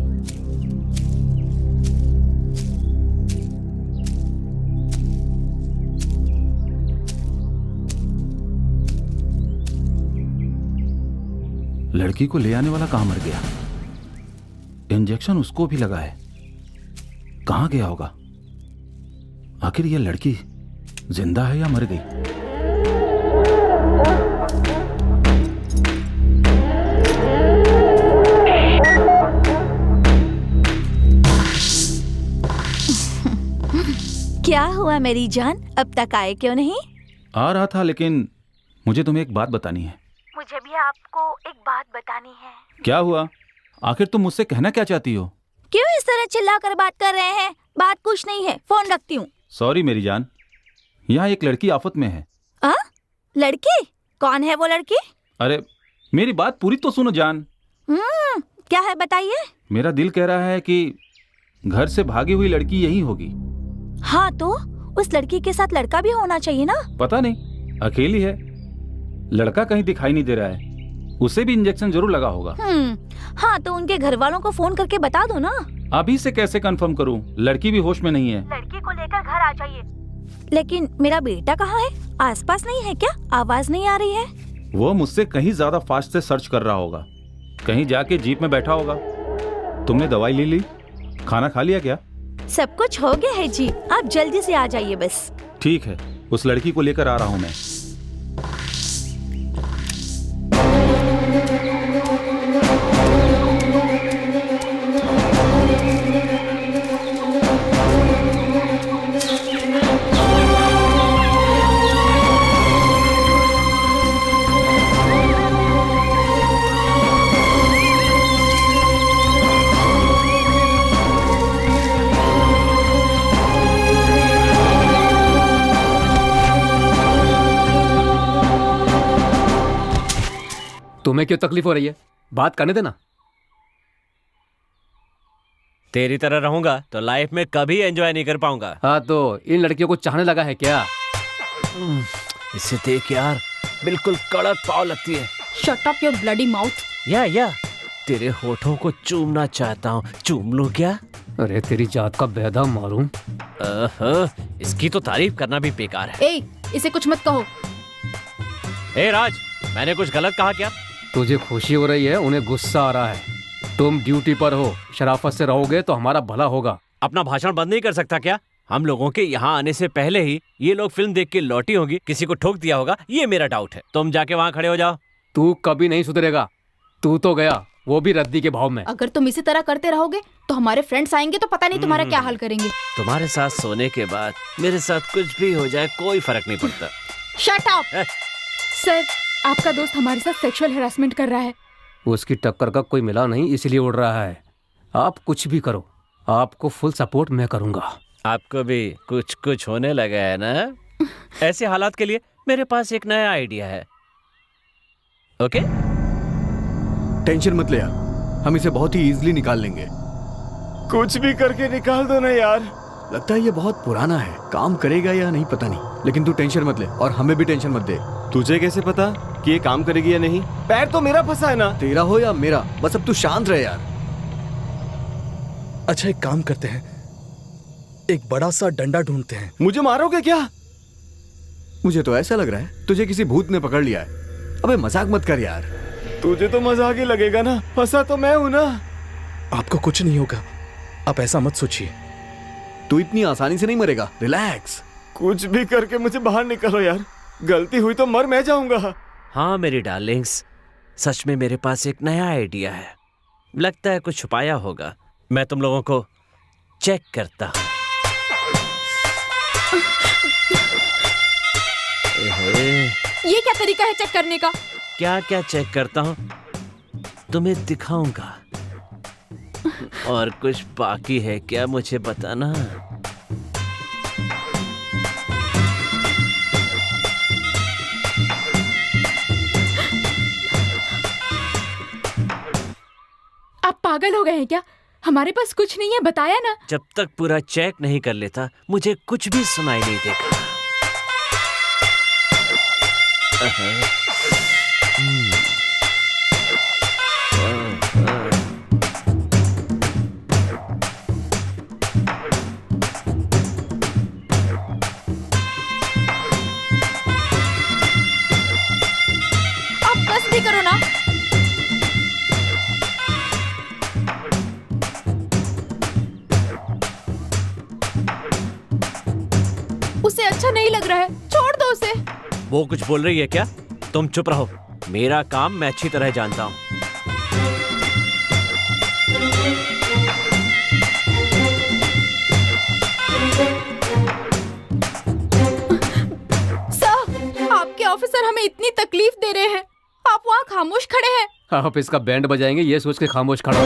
लड़की को ले आने वाला कहाँ मर गया? इंजेक्शन उसको भी लगा है, कहाँ गया होगा? आखिर यह लड़की जिंदा है या मर गई? क्या हुआ मेरी जान, अब तक आए क्यों नहीं? आ रहा था, लेकिन मुझे तुम्हें एक बात बतानी है। मुझे भी आपको एक बात बतानी है। क्या हुआ? आखिर तुम मुझसे कहना क्या चाहती हो? क्यों इस तरह चिल्ला कर बात कर रहे हैं? बात कुछ नहीं है, फोन रखती हूँ। सॉरी मेरी जान, यहाँ एक लड़की आफत में है। लड़की? कौन है वो लड़की? अरे मेरी बात पूरी तो सुनो जान। क्या है बताइए। मेरा दिल कह रहा है कि घर से भागी हुई लड़की यही होगी। हाँ तो उस लड़की के साथ लड़का भी होना चाहिए ना? पता नहीं, अकेली है, लड़का कहीं दिखाई नहीं दे रहा है। उसे भी इंजेक्शन जरूर लगा होगा। हाँ तो उनके घर वालों को फोन करके बता दो ना। अभी से कैसे कंफर्म करूं? लड़की भी होश में नहीं है। लड़की को लेकर घर आ जाइए। लेकिन मेरा बेटा कहाँ है? आसपास नहीं है क्या? आवाज नहीं आ रही है। वो मुझसे कहीं ज्यादा फास्ट से सर्च कर रहा होगा, कहीं जाके जीप में बैठा होगा। तुमने दवाई ले ली? खाना खा लिया क्या? सब कुछ हो गया है जी, आप जल्दी से आ जाइए बस। ठीक है, उस लड़की को लेकर आ रहा हूँ मैं। तुम्हें क्यों तकलीफ हो रही है? बात करने देना। तेरी तरह रहूंगा तो लाइफ में कभी एंजॉय नहीं कर पाऊंगा। हाँ तो इन लड़कियों को चाहने लगा है क्या? इसे देख यार, बिल्कुल कड़क पाव लगती है। Shut up your bloody mouth. या तेरे होठों को चूमना चाहता हूँ, चूम लूं क्या? अरे तेरी जात का बेदा मारूं। इसकी तो तारीफ करना भी बेकार है। ए, इसे कुछ मत कहो। ए राज, मैंने कुछ गलत कहा क्या? तुझे खुशी हो रही है, उन्हें गुस्सा आ रहा है। तुम ड्यूटी पर हो, शराफत से रहोगे तो हमारा भला होगा। अपना भाषण बंद नहीं कर सकता क्या? हम लोगों के यहाँ आने से पहले ही ये लोग फिल्म देख के लौटी होगी, किसी को ठोक दिया होगा, ये मेरा डाउट है। तुम जाके वहाँ खड़े हो जाओ। तू कभी नहीं सुधरेगा। तू तो गया, वो भी रद्दी के भाव में। अगर तुम इसी तरह करते रहोगे तो हमारे फ्रेंड्स आएंगे तो पता नहीं तुम्हारा क्या हाल करेंगे। तुम्हारे साथ सोने के बाद मेरे साथ कुछ भी हो जाए कोई फर्क नहीं पड़ता। Shut up. सर, आपका दोस्त हमारे साथ सेक्सुअल हैरेसमेंट कर रहा है। उसकी टक्कर का कोई मिला नहीं, इसलिए उड़ रहा है। आप कुछ भी करो, आपको फुल सपोर्ट मैं करूंगा। आपको भी कुछ कुछ होने लगा है ना? ऐसे हालात के लिए मेरे पास एक नया आइडिया है। ओके? टेंशन मत ले यार, हम इसे बहुत ही इजीली निकाल लेंगे। कुछ भी करके निकाल दो ना यार। लगता है ये बहुत पुराना है, काम करेगा या नहीं पता नहीं, लेकिन तू टेंशन मत ले और हमें भी टेंशन मत दे। तुझे कैसे पता कि ये काम करेगी या नहीं? पैर तो मेरा फंसा है ना। तेरा हो या मेरा, बस अब तू शांत रहे यार। अच्छा एक काम करते हैं, एक बड़ा सा डंडा ढूंढते हैं। मुझे मारोगे क्या? मुझे तो ऐसा लग रहा है तुझे किसी भूत ने पकड़ लिया है। अबे मजाक मत कर यार। तुझे तो मजाक ही लगेगा ना, फंसा तो मैं हूं ना। आपको कुछ नहीं होगा, आप ऐसा मत सोचिए। तू इतनी आसानी से नहीं मरेगा, रिलैक्स। कुछ भी करके मुझे बाहर निकालो यार, गलती हुई तो मर मैं जाऊंगा। हाँ मेरी डार्लिंग्स, सच में मेरे पास एक नया आइडिया है। लगता है कुछ छुपाया होगा। मैं तुम लोगों को चेक करता हूं। ये क्या तरीका है चेक करने का? क्या क्या चेक करता हूं तुम्हें दिखाऊंगा। और कुछ बाकी है क्या मुझे बताना? आप पागल हो गए हैं क्या? हमारे पास कुछ नहीं है, बताया ना। जब तक पूरा चेक नहीं कर लेता मुझे कुछ भी सुनाई नहीं देगा। आप बस भी करो ना। उसे अच्छा नहीं लग रहा है, छोड़ दो उसे। वो कुछ बोल रही है क्या? तुम चुप रहो। मेरा काम मैं अच्छी तरह जानता हूं। सर, आपके ऑफिसर हमें इतनी तकलीफ दे रहे हैं, आप वहाँ खामोश खड़े हैं। आप इसका बैंड बजाएंगे ये सोच के खामोश खड़ा हो।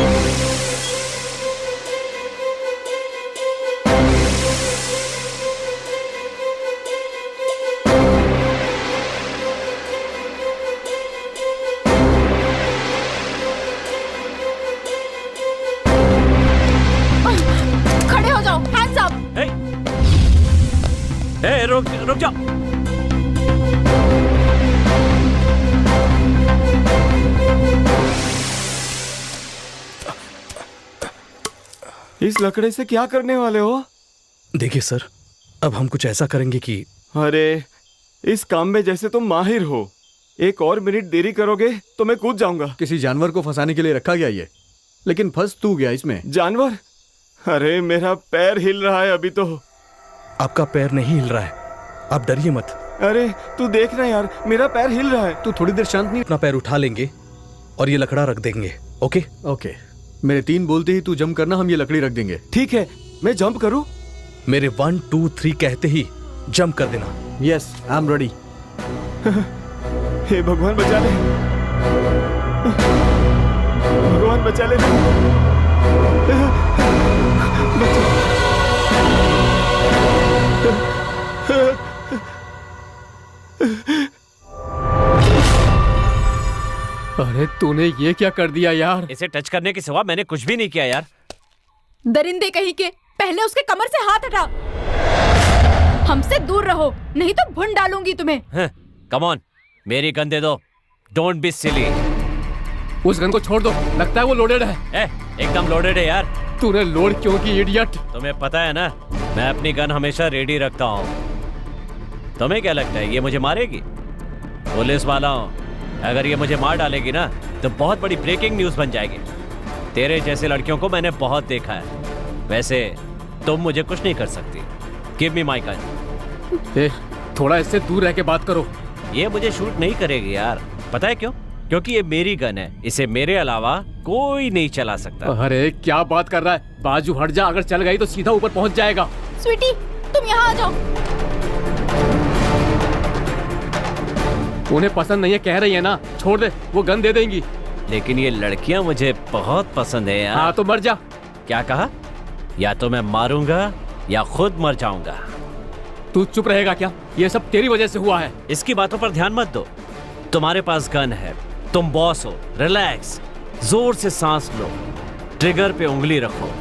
खड़े हो जाओ, हैंड्स अप। रुक जाओ। इस लकड़े से क्या करने वाले हो? देखिए सर, अब हम कुछ ऐसा करेंगे कि अरे इस काम में जैसे तुम माहिर हो, एक और मिनट देरी करोगे तो मैं कूद जाऊंगा। किसी जानवर को फंसाने के लिए रखा गया ये, लेकिन फंस तू गया इसमें। जानवर? अरे मेरा पैर हिल रहा है अभी तो। आपका पैर नहीं हिल रहा है, आप डरिए मत। अरे तू देख ना यार, मेरा पैर हिल रहा है। तू थोड़ी देर शांत नहीं? अपना पैर उठा लेंगे और ये लकड़ा रख देंगे। ओके ओके, मेरे 3 बोलते ही तू जंप करना, हम ये लकड़ी रख देंगे। ठीक है, मैं जंप करूं? मेरे 1 2 3 कहते ही जंप कर देना। Yes, I am ready. हे भगवान बचा ले, भगवान बचा ले। अरे तूने ये क्या कर दिया यार? इसे टच करने के सिवा मैंने कुछ भी नहीं किया यार। दरिंदे कहीं के, पहले उसके कमर से हाथ हटा। हमसे दूर रहो, नहीं तो भून डालूंगी तुम्हें। कम ऑन, मेरी गन दे दो। Don't be silly. उस गन को छोड़ दो, लगता है वो लोडेड है। एकदम लोडेड है यार। तूने लोड क्यों की इडियट? तुम्हें पता है ना, मैं अपनी गन हमेशा रेडी रखता हूँ। तुम्हें क्या लगता है ये मुझे मारेगी? पुलिस वाला हूँ, अगर ये मुझे मार डालेगी ना तो बहुत बड़ी ब्रेकिंग न्यूज बन जाएगी। तेरे जैसे लड़कियों को मैंने बहुत देखा है। वैसे तुम मुझे कुछ नहीं कर सकती। Give me my gun. थोड़ा इससे दूर रह के बात करो। ये मुझे शूट नहीं करेगी यार। पता है क्यों? क्योंकि ये मेरी गन है, इसे मेरे अलावा कोई नहीं चला सकता। अरे क्या बात कर रहा है? बाजू हट जा, अगर चल गई तो सीधा ऊपर पहुंच जाएगा। स्वीटी, तुम यहाँ आ जाओ। उन्हें पसंद नहीं है कह रही है ना, छोड़ दे, वो गन दे देंगी। लेकिन ये लड़कियां मुझे बहुत पसंद है यार। हाँ तो मर जा। क्या कहा? या तो मैं मारूंगा या खुद मर जाऊंगा। तू चुप रहेगा क्या? ये सब तेरी वजह से हुआ है। इसकी बातों पर ध्यान मत दो। तुम्हारे पास गन है, तुम बॉस हो। रिलैक्स, जोर से सांस लो, ट्रिगर पे उंगली रखो,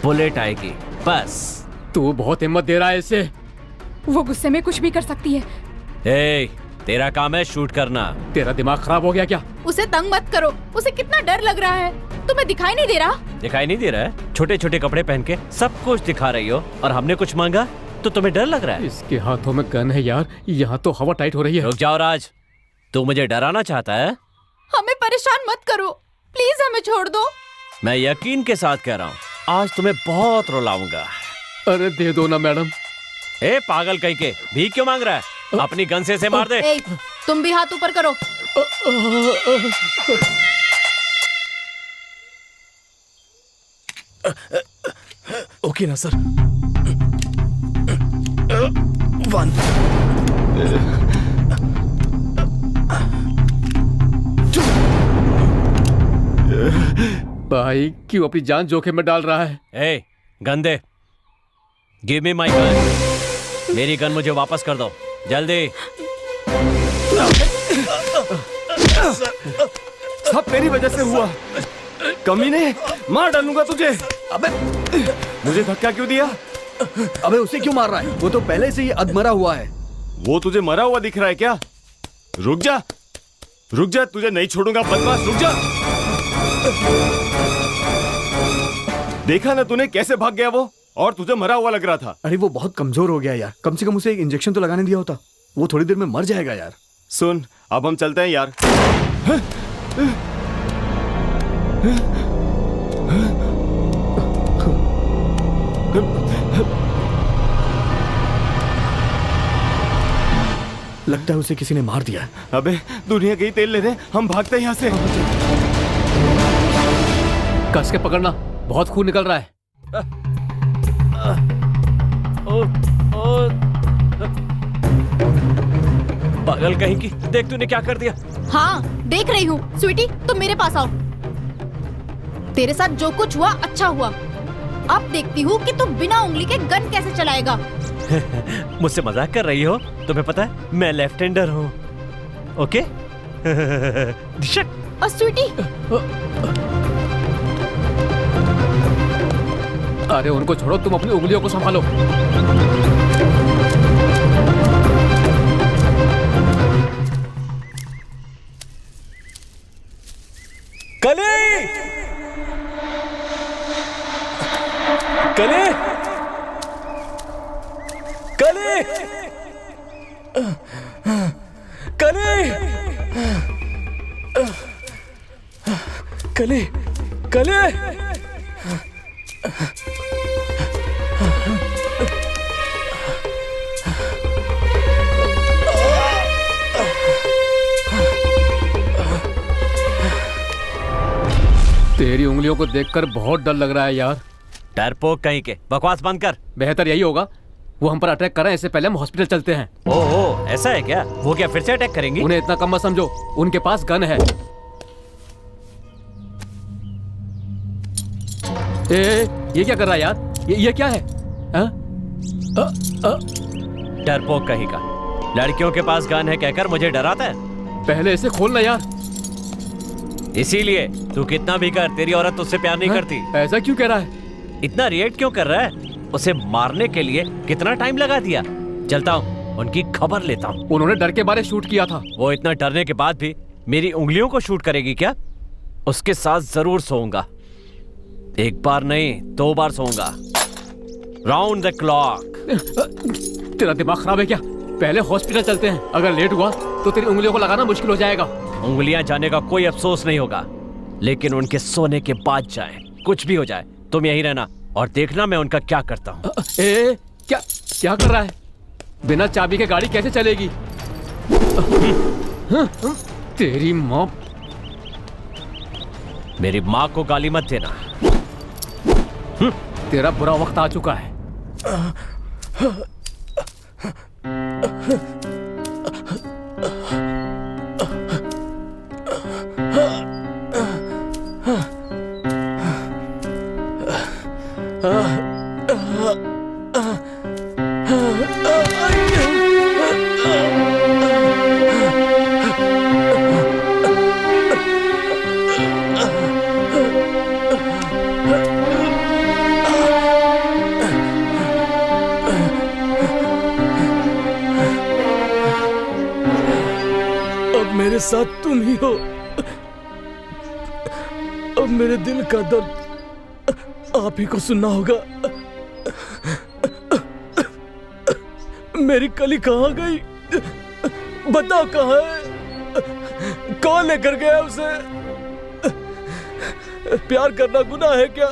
बुलेट आएगी बस। तू बहुत हिम्मत दे रहा है इसे। वो गुस्से में कुछ भी कर सकती है। ए, तेरा काम है शूट करना। तेरा दिमाग खराब हो गया क्या? उसे तंग मत करो, उसे कितना डर लग रहा है। तुम्हें दिखाई नहीं दे रहा? दिखाई नहीं दे रहा है? छोटे छोटे कपड़े पहन के सब कुछ दिखा रही हो और हमने कुछ मांगा तो तुम्हें डर लग रहा है? इसके हाथों में गन है यार, यहाँ तो हवा टाइट हो रही है। रुक जाओ राज, तू मुझे डराना चाहता है? हमें परेशान मत करो, प्लीज हमें छोड़ दो। मैं यकीन के साथ कह रहा हूँ, आज तुम्हें बहुत रुलाऊंगा। अरे दे दो ना मैडम। ए पागल कहीं के, भीख क्यों मांग रहा है? अपनी गन से मार दे। तुम भी हाथ ऊपर करो। ओके ना सर? 1 भाई क्यों अपनी जान जोखिम में डाल रहा है? ए गंदे, गिव मी माय गन। मेरी गन मुझे वापस कर दो जल्दी। सब तेरी वजह से हुआ। कमीने, मार डालूंगा तुझे। अबे मुझे धक्का क्यों दिया? अबे उसे क्यों मार रहा है? वो तो पहले से ही अधमरा हुआ है। वो तुझे मरा हुआ दिख रहा है क्या? रुक जा, रुक जा, तुझे नहीं छोड़ूंगा बदमाश, रुक जा। देखा ना तूने कैसे भाग गया वो, और तुझे मरा हुआ लग रहा था। अरे वो बहुत कमजोर हो गया यार, कम से कम उसे एक इंजेक्शन तो लगाने दिया होता। वो थोड़ी देर में मर जाएगा यार। सुन, अब हम चलते हैं यार। लगता है उसे किसी ने मार दिया। अबे दुनिया के ही तेल ले रहे, हम भागते हैं यहाँ से। कस के पकड़ना, बहुत खून निकल रहा है। पागल कहीं की, देख तूने क्या कर दिया। हाँ देख रही हूँ। स्वीटी तुम मेरे पास आओ। तेरे साथ जो कुछ हुआ अच्छा हुआ। अब देखती हूँ कि तुम बिना उंगली के गन कैसे चलाएगा। मुझसे मजाक कर रही हो? तुम्हें पता है मैं लेफ्ट हैंडर हूँ। ओके? और स्वीटी, अरे उनको छोड़ो, तुम अपनी उंगलियों को संभालो। कली, कली, कली, कली, कली, कली। तेरी उंगलियों को देखकर बहुत डर लग रहा है यार। डरपोक कहीं के, बकवास बंद कर। बेहतर यही होगा, वो हम पर अटैक कर रहे हैं, इससे पहले हम हॉस्पिटल चलते हैं। ओह ऐसा है क्या? वो क्या फिर से अटैक करेंगी? उन्हें इतना कम मत समझो, उनके पास गन है। ये क्या कर रहा है यार? ये क्या है? डरपोक कहीं का, लड़कियों के पास गन है कहकर मुझे डराता है। पहले इसे खोलना यार। इसीलिए तू कितना भी कर, तेरी औरत तुझसे प्यार नहीं करती। ऐसा क्यों कह रहा है? इतना रिएक्ट क्यों कर रहा है? उसे मारने के लिए कितना टाइम लगा दिया। चलता हूँ, उनकी खबर लेता हूँ। उन्होंने डर के मारे शूट किया था। वो इतना डरने के बाद भी मेरी उंगलियों को शूट करेगी क्या? उसके साथ जरूर सोऊंगा। एक बार नहीं 2 बार सोऊंगा। Round the clock. तेरा दिमाग खराब है क्या? पहले हॉस्पिटल चलते हैं, अगर लेट हुआ तो तेरी उंगलियों को लगाना मुश्किल हो जाएगा। उंगलियां जाने का कोई अफसोस नहीं होगा, लेकिन उनके सोने के बाद जाए। कुछ भी हो जाए, तुम यहीं रहना और देखना मैं उनका क्या करता हूँ। क्या क्या कर रहा है? बिना चाबी के गाड़ी कैसे चलेगी? तेरी माँ। मेरी माँ को गाली मत देना। तेरा बुरा वक्त आ चुका है। मेरे साथ तुम ही हो। अब मेरे दिल का दर्द आप ही को सुनना होगा। मेरी कली कहाँ गई? बताओ कहाँ है? कौन लेकर गया उसे? प्यार करना गुनाह है क्या?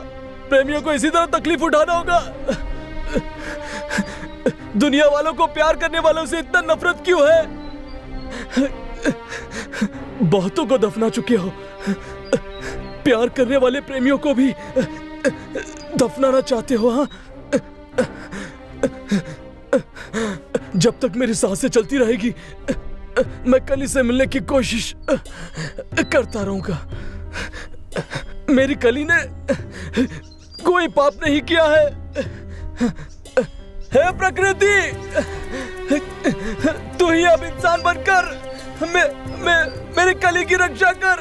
प्रेमियों को इसी तरह तकलीफ उठाना होगा? दुनिया वालों को प्यार करने वालों से इतना नफरत क्यों है? बहुतों को दफना चुके हो, प्यार करने वाले प्रेमियों को भी दफनाना चाहते हो। हाँ, जब तक मेरी सांसें चलती रहेगी मैं कली से मिलने की कोशिश करता रहूंगा। मेरी कली ने कोई पाप नहीं किया है। हे प्रकृति, तू ही अब इंसान बनकर मेरी कली की रक्षा कर।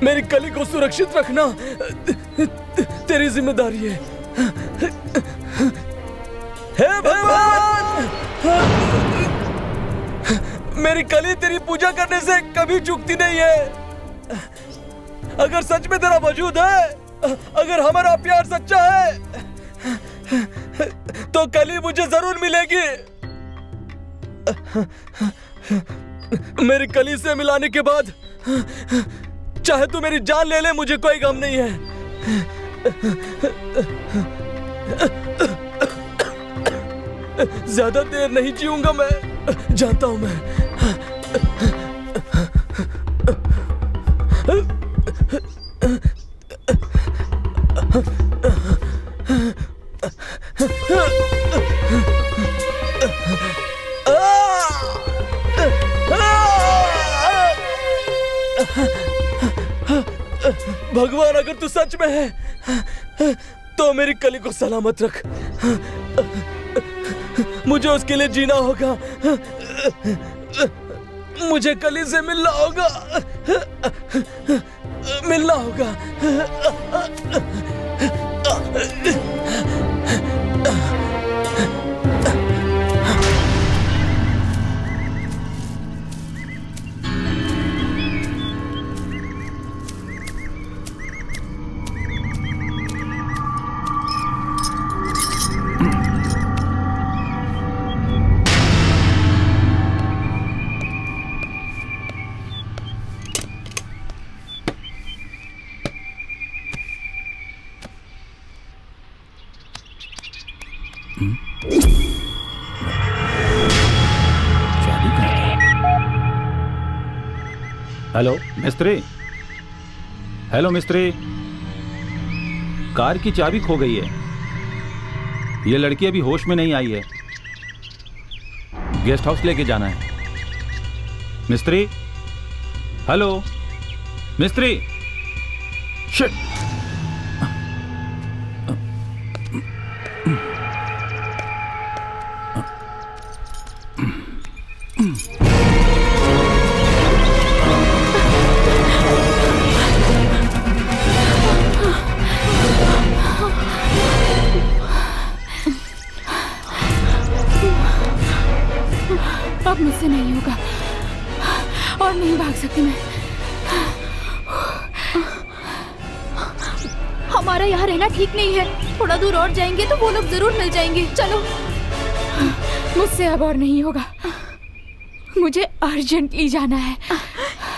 मेरी कली को सुरक्षित रखना तेरी जिम्मेदारी है। हे भगवान, मेरी कली तेरी पूजा करने से कभी चूकती नहीं है। अगर सच में तेरा वजूद है, अगर हमारा प्यार सच्चा है, तो कली मुझे जरूर मिलेगी। मेरी कली से मिलाने के बाद चाहे तू मेरी जान ले ले, मुझे कोई गम नहीं है। ज्यादा देर नहीं जीऊंगा मैं, जानता हूं मैं। भगवान, अगर तू सच में है तो मेरी कली को सलामत रख। मुझे उसके लिए जीना होगा, मुझे कली से मिलना होगा, मिलना होगा। हेलो मिस्त्री, हेलो मिस्त्री, कार की चाबी खो गई है। ये लड़की अभी होश में नहीं आई है, गेस्ट हाउस लेके जाना है। मिस्त्री, हेलो मिस्त्री। शिट, अब मुझसे नहीं होगा और नहीं भाग सकती मैं। हमारा यहाँ रहना ठीक नहीं है, थोड़ा दूर और जाएंगे तो वो लोग जरूर मिल जाएंगे। चलो, मुझसे अब और नहीं होगा, मुझे अर्जेंटली जाना है।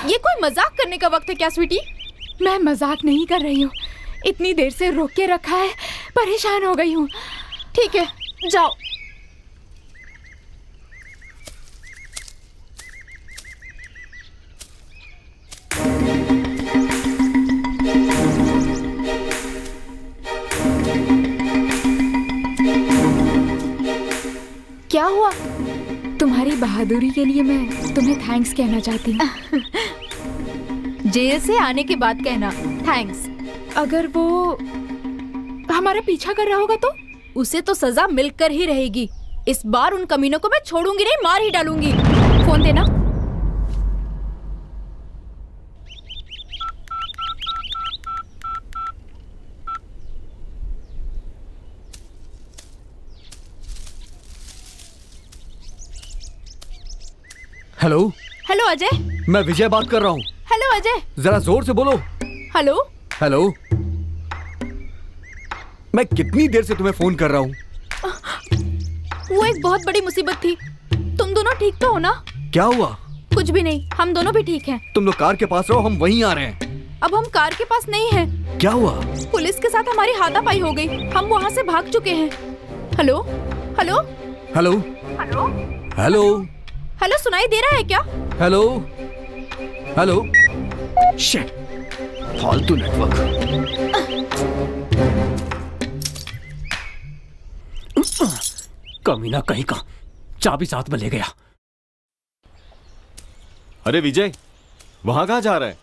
ये कोई मजाक करने का वक्त है क्या स्वीटी? मैं मजाक नहीं कर रही हूँ, इतनी देर से रोक के रखा है, परेशान हो गई हूँ। ठीक है, जाओ। क्या हुआ? तुम्हारी बहादुरी के लिए मैं तुम्हें थैंक्स कहना चाहती हूँ। जेल से आने के बाद कहना थैंक्स। अगर वो हमारा पीछा कर रहा होगा तो उसे तो सजा मिलकर ही रहेगी। इस बार उन कमीनों को मैं छोड़ूंगी नहीं, मार ही डालूंगी। फोन देना। हेलो। हेलो अजय। मैं विजय बात कर रहा हूँ। हेलो अजय। जरा जोर से बोलो। हेलो। हेलो। मैं कितनी देर से तुम्हें फोन कर रहा हूँ। वो एक बहुत बड़ी मुसीबत थी। तुम दोनों ठीक तो हो ना? क्या हुआ? कुछ भी नहीं, हम दोनों भी ठीक हैं। तुम लोग कार के पास रहो, हम वहीं आ रहे हैं। अब हम कार के पास नहीं हैं। क्या हुआ? पुलिस के साथ हमारी हाथापाई हो गई, हम वहाँ से भाग चुके हैं। Hello. Hello. Hello. Hello. Hello. Hello, सुनाई दे रहा है क्या? हेलो हेलो, शिट, फालतू नेटवर्क। कमीना कहीं का, चाबी साथ में ले गया। अरे विजय, वहां कहाँ जा रहा है?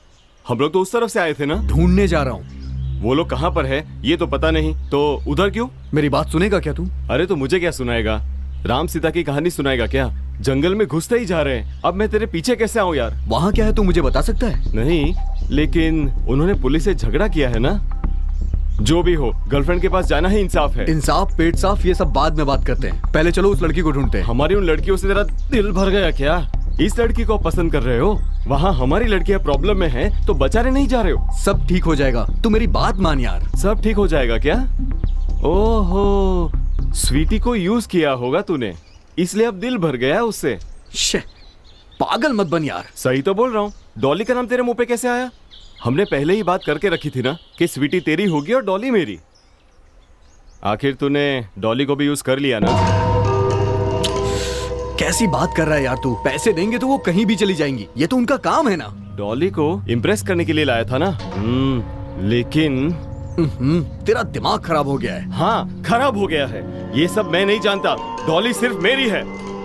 हम लोग तो उस तरफ से आए थे ना। ढूंढने जा रहा हूँ। वो लोग कहाँ पर है ये तो पता नहीं, तो उधर क्यों? मेरी बात सुनेगा क्या तू? अरे तो मुझे क्या सुनाएगा? राम सीता की कहानी सुनाएगा क्या? जंगल में घुसते ही जा रहे हैं, अब मैं तेरे पीछे कैसे आऊं यार? वहाँ क्या है तू मुझे बता सकता है? नहीं, लेकिन उन्होंने पुलिस से झगड़ा किया है ना। जो भी हो, गर्लफ्रेंड के पास जाना ही इंसाफ है। इंसाफ पेट साफ ये सब बाद में बात करते हैं, पहले चलो उस लड़की को ढूंढते हैं। हमारी उन लड़कियों से तेरा दिल भर गया क्या? इस लड़की को पसंद कर रहे हो? वहाँ हमारी लड़कियां प्रॉब्लम में हैं, तो बचाने नहीं जा रहे हो? सब ठीक हो जाएगा, तू मेरी बात मान यार। सब ठीक हो जाएगा क्या? ओहो, स्वीटी को यूज किया होगा तूने, इसलिए अब दिल भर गया उससे। शे, पागल मत बन यार। सही तो बोल रहा हूँ। डॉली का नाम तेरे मुंह पे कैसे आया? हमने पहले ही बात करके रखी थी ना कि स्वीटी तेरी होगी और डॉली मेरी। आखिर तूने डॉली को भी यूज कर लिया ना। कैसी बात कर रहा है यार तू? पैसे देंगे तो वो कहीं भी चली जाएंगी, ये तो उनका काम है ना। डॉली को इम्प्रेस करने के लिए लाया था ना। लेकिन तेरा दिमाग खराब हो गया है। हाँ, खराब हो गया है। ये सब मैं नहीं जानता, डॉली सिर्फ मेरी है।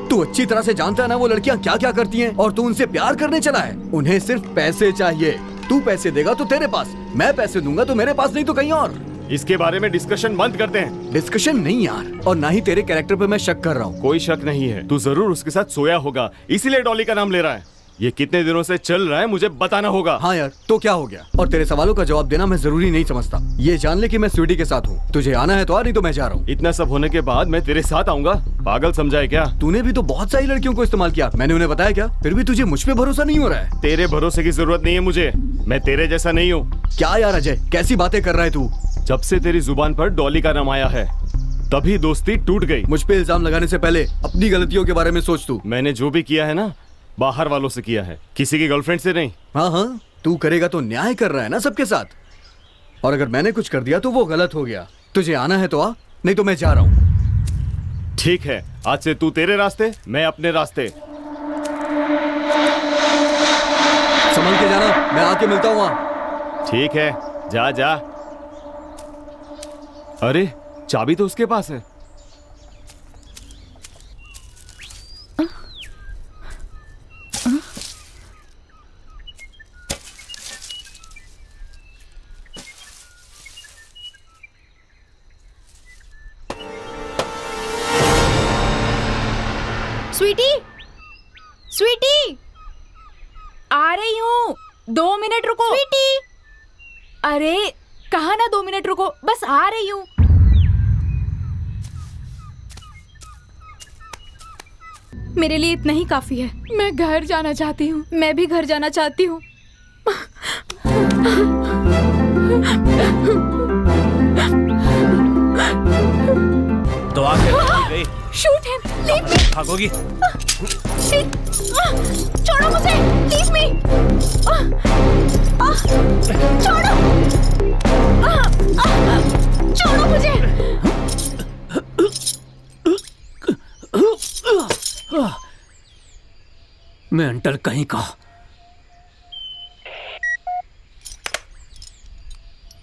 तू अच्छी तरह से जानता है ना वो लड़कियां क्या क्या करती हैं, और तू उनसे प्यार करने चला है। उन्हें सिर्फ पैसे चाहिए। तू पैसे देगा तो तेरे पास, मैं पैसे दूंगा तो मेरे पास, नहीं तो कहीं और। इसके बारे में डिस्कशन बंद करते हैं। डिस्कशन नहीं यार, और ना ही तेरे कैरेक्टर पे मैं शक कर रहा हूँ। कोई शक नहीं है, तू जरूर उसके साथ सोया होगा, इसीलिए डॉली का नाम ले रहा है। ये कितने दिनों से चल रहा है मुझे बताना होगा। हाँ यार, तो क्या हो गया? और तेरे सवालों का जवाब देना मैं जरूरी नहीं समझता। ये जान ले कि मैं स्वीटी के साथ हूँ। तुझे आना है तो आ, नहीं तो मैं जा रहा हूँ। इतना सब होने के बाद मैं तेरे साथ आऊंगा? पागल समझा है क्या? तूने भी तो बहुत सारी लड़कियों को इस्तेमाल किया, मैंने उन्हें बताया क्या? फिर भी तुझे मुझ पे भरोसा नहीं हो रहा है। तेरे भरोसे की जरूरत नहीं है मुझे, मैं तेरे जैसा नहीं हूँ। क्या यार अजय, कैसी बातें कर रहा है तू? जब से तेरी जुबान पर डॉली का नाम आया है, तभी दोस्ती टूट गई। मुझ पे इल्जाम लगाने से पहले अपनी गलतियों के बारे में सोच तू। मैंने जो भी किया है ना, बाहर वालों से किया है, किसी की गर्लफ्रेंड से नहीं। हाँ हाँ, तू करेगा तो न्याय कर रहा है ना सबके साथ। और अगर मैंने कुछ कर दिया तो वो गलत हो गया। तुझे आना है तो आ, नहीं तो मैं जा रहा हूँ। ठीक है, आज से तू तेरे रास्ते, मैं अपने रास्ते। संभल के जाना, मैं आके मिलता हूँ वहाँ। ठीक है, जा जा। अरे चाबी तो उसके पास है। स्वीटी, स्वीटी, आ रही हूँ। 2 मिनट रुको। स्वीटी, अरे कहा ना 2 मिनट रुको, बस आ रही हूँ। मेरे लिए इतना ही काफी है। मैं घर जाना चाहती हूँ। मैं भी घर जाना चाहती हूँ। तो आखिर गई। Shoot him, leave me. भागोगी? छोड़ो मुझे, लीव मी। छोड़ो, छोड़ो मुझे। मेंटल कहीं का।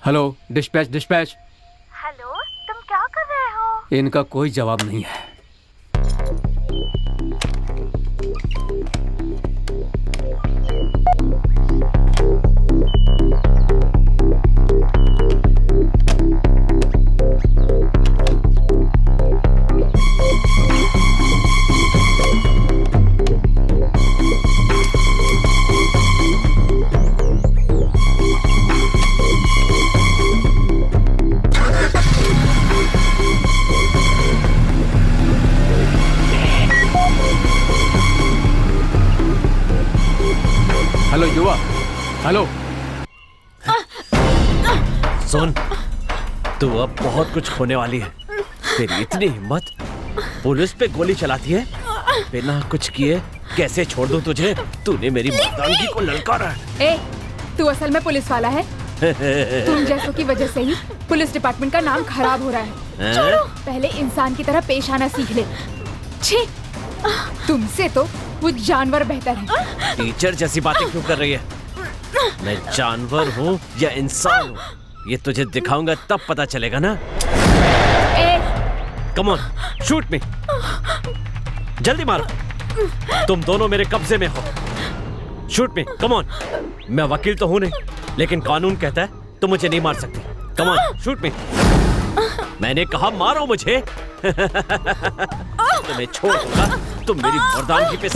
Hello, dispatch dispatch. हेलो, तुम क्या कर रहे हो? इनका कोई जवाब नहीं है। हेलो युवा, हेलो। सुन, तू अब बहुत कुछ होने वाली है। तेरी इतनी हिम्मत, पुलिस पे गोली चलाती है बिना कुछ किए। कैसे छोड़ दूं तुझे? तूने मेरी मर्दानगी को ललकारा है। ए, तू असल में पुलिस वाला है। तुम जैसों की वजह से ही पुलिस डिपार्टमेंट का नाम खराब हो रहा है। छोड़ो, पहले इंसान की तरह पेश आना सीख ले। छी, तुमसे तो वो जानवर बेहतर है। टीचर जैसी बातें क्यों कर रही है? मैं जानवर हूँ या इंसान हूँ, ये तुझे दिखाऊंगा तब पता चलेगा ना। कम ऑन, शूट मी, जल्दी मारो। तुम दोनों मेरे कब्जे में हो। Shoot me, come on. मैं वकील तो हूं नहीं, लेकिन कानून कहता है तुम मुझे नहीं मार सकती। कम ऑन, शूट मी। मैंने कहा मारो मुझे। तुम्हें छोड़ दूंगा, तुम मेरी मर्दानगी पे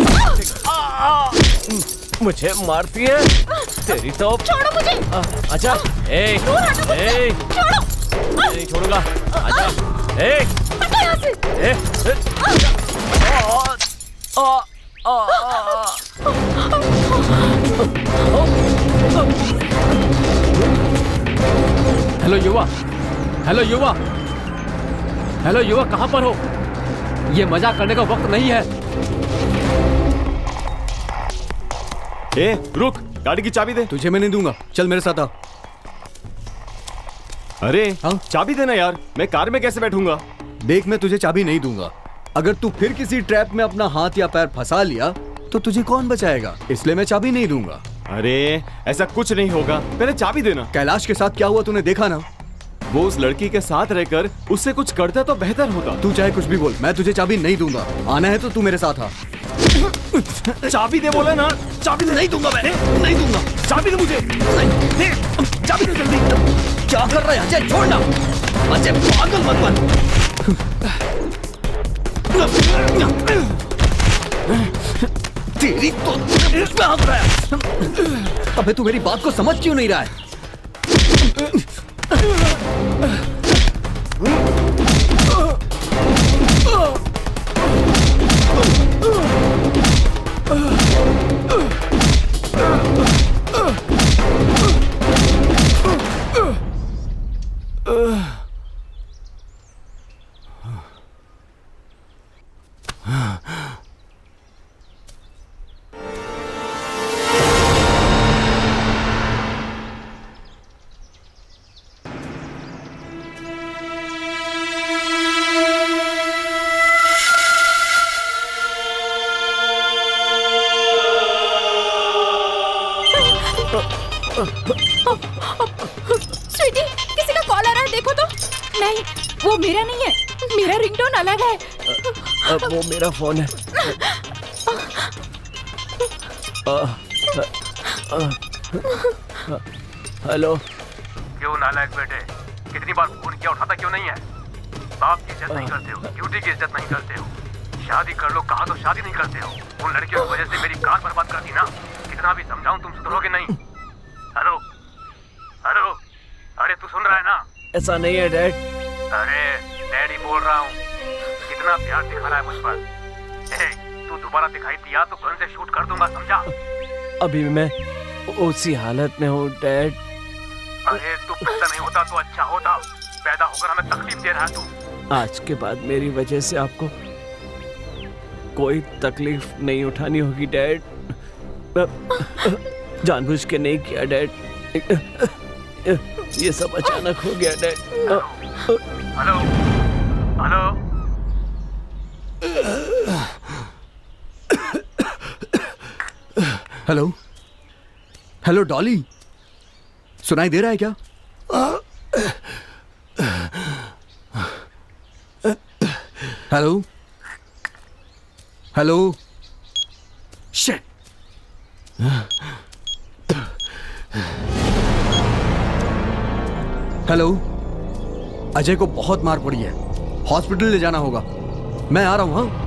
मुझे मारती है। तेरी तो छोड़ो मुझे। अच्छा, नहीं छोड़ूंगा। अच्छा, हटो यहाँ से। हेलो युवा, हेलो युवा, हेलो युवा, कहां पर हो? ये मजाक करने का वक्त नहीं है। रुक, गाड़ी की चाबी दे। तुझे मैं नहीं दूंगा, चल मेरे साथ आ। अरे हाँ? चाबी देना यार, मैं कार में कैसे बैठूंगा? देख, मैं तुझे चाबी नहीं दूंगा। अगर तू फिर किसी ट्रैप में अपना हाथ या पैर फंसा लिया तो तुझे कौन बचाएगा? इसलिए मैं चाबी नहीं दूंगा। अरे ऐसा कुछ नहीं होगा, पहले चाबी देना। कैलाश के साथ क्या हुआ तूने देखा ना? वो उस लड़की के साथ रहकर उससे कुछ करता तो बेहतर होता। तू चाहे कुछ भी बोल, मैं तुझे चाबी नहीं दूंगा। आना है तो तू मेरे साथ आ। चाबी दे बोला ना। चाबी दे। नहीं दूंगा, मैंने नहीं दूंगा। चाबी दे मुझे। दे, चाबी दे जल्दी। क्या कर रहा है अजय? छोड़ना अजय, पागल मत बन। तेरी तो इसमें हाथ रहा है। अबे तू मेरी बात को समझ क्यों नहीं रहा है? स्वीटी, किसी का कॉल आ रहा है, देखो तो। नहीं, वो मेरा नहीं है, मेरा रिंगटोन अलग है। वो मेरा फोन है। हेलो। क्यों नालायक बेटे, कितनी बार फोन किया, उठाता क्यों नहीं है? बाप की इज्जत नहीं करते हो, ड्यूटी की इज्जत नहीं करते हो। शादी कर लो कहा तो शादी नहीं करते हो। उन लड़कियों की वजह से मेरी कार बर्बाद कर दी ना। कितना भी समझाऊं तुम सुधरोगे नहीं। हेलो हेलो, अरे तू सुन रहा है ना? ऐसा नहीं है डैड। अरे डैडी बोल रहा हूँ। कितना प्यार दिखा रहा है मुझ पर। तू दोबारा दिखाई दिया तो गन से शूट कर दूंगा, समझा? अभी मैं उसी हालत में हूँ डैड। अरे तू पैदा नहीं होता तो अच्छा होता। पैदा होकर हमें तकलीफ दे रहा है तू। आज के बाद मेरी वजह से आपको कोई तकलीफ नहीं उठानी होगी डैड। जानबूझ के नहीं किया डैड। ये सब अचानक हो गया dad. Hello hello. Hello hello Dolly, सुनाई दे रहा है क्या? Hello hello. Shit. Hello, Ajay को बहुत मार पड़ी है, हॉस्पिटल ले जाना होगा। मैं आ रहा हूं। हाँ,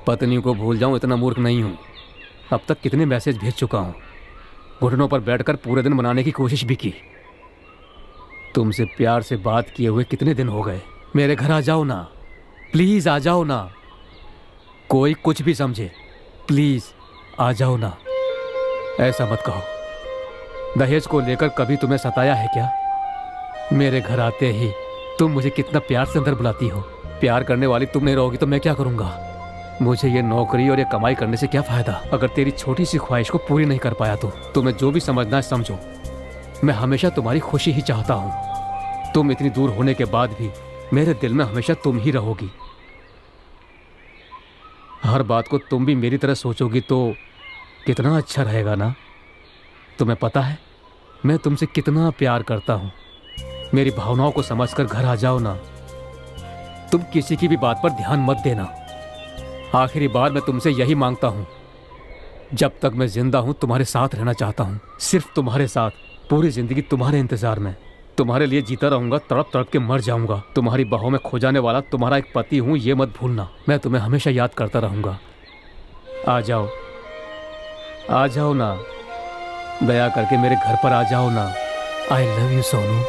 पत्नी को भूल जाऊं इतना मूर्ख नहीं हूं। अब तक कितने मैसेज भेज चुका हूं, घुटनों पर बैठकर पूरे दिन मनाने की कोशिश भी की। तुमसे प्यार से बात किए हुए कितने दिन हो गए। मेरे घर आ जाओ ना, प्लीज आ जाओ ना। कोई कुछ भी समझे, प्लीज आ जाओ ना। ऐसा मत कहो। दहेज को लेकर कभी तुम्हें सताया है क्या? मेरे घर आते ही तुम मुझे कितना प्यार से अंदर बुलाती हो। प्यार करने वाली तुम नहीं रहोगी तो मैं क्या करूंगा? मुझे ये नौकरी और ये कमाई करने से क्या फायदा अगर तेरी छोटी सी ख्वाहिश को पूरी नहीं कर पाया तो? तुम्हें जो भी समझना है समझो। मैं हमेशा तुम्हारी खुशी ही चाहता हूं। तुम इतनी दूर होने के बाद भी मेरे दिल में हमेशा तुम ही रहोगी। हर बात को तुम भी मेरी तरह सोचोगी तो कितना अच्छा रहेगा ना? तुम्हें पता है मैं तुमसे कितना प्यार करता हूं। मेरी भावनाओं को समझकर घर आ जाओ ना। तुम किसी की भी बात पर ध्यान मत देना। आखिरी बार मैं तुमसे यही मांगता हूं। जब तक मैं जिंदा हूं तुम्हारे साथ रहना चाहता हूं, सिर्फ तुम्हारे साथ। पूरी जिंदगी तुम्हारे इंतजार में, तुम्हारे लिए जीता रहूंगा, तड़प तड़प के मर जाऊंगा। तुम्हारी बाहों में खो जाने वाला तुम्हारा एक पति हूं, ये मत भूलना। मैं तुम्हें हमेशा याद करता रहूंगा। आ जाओ, आ जाओ ना। दया करके मेरे घर पर आ जाओ ना। I love you Sonu.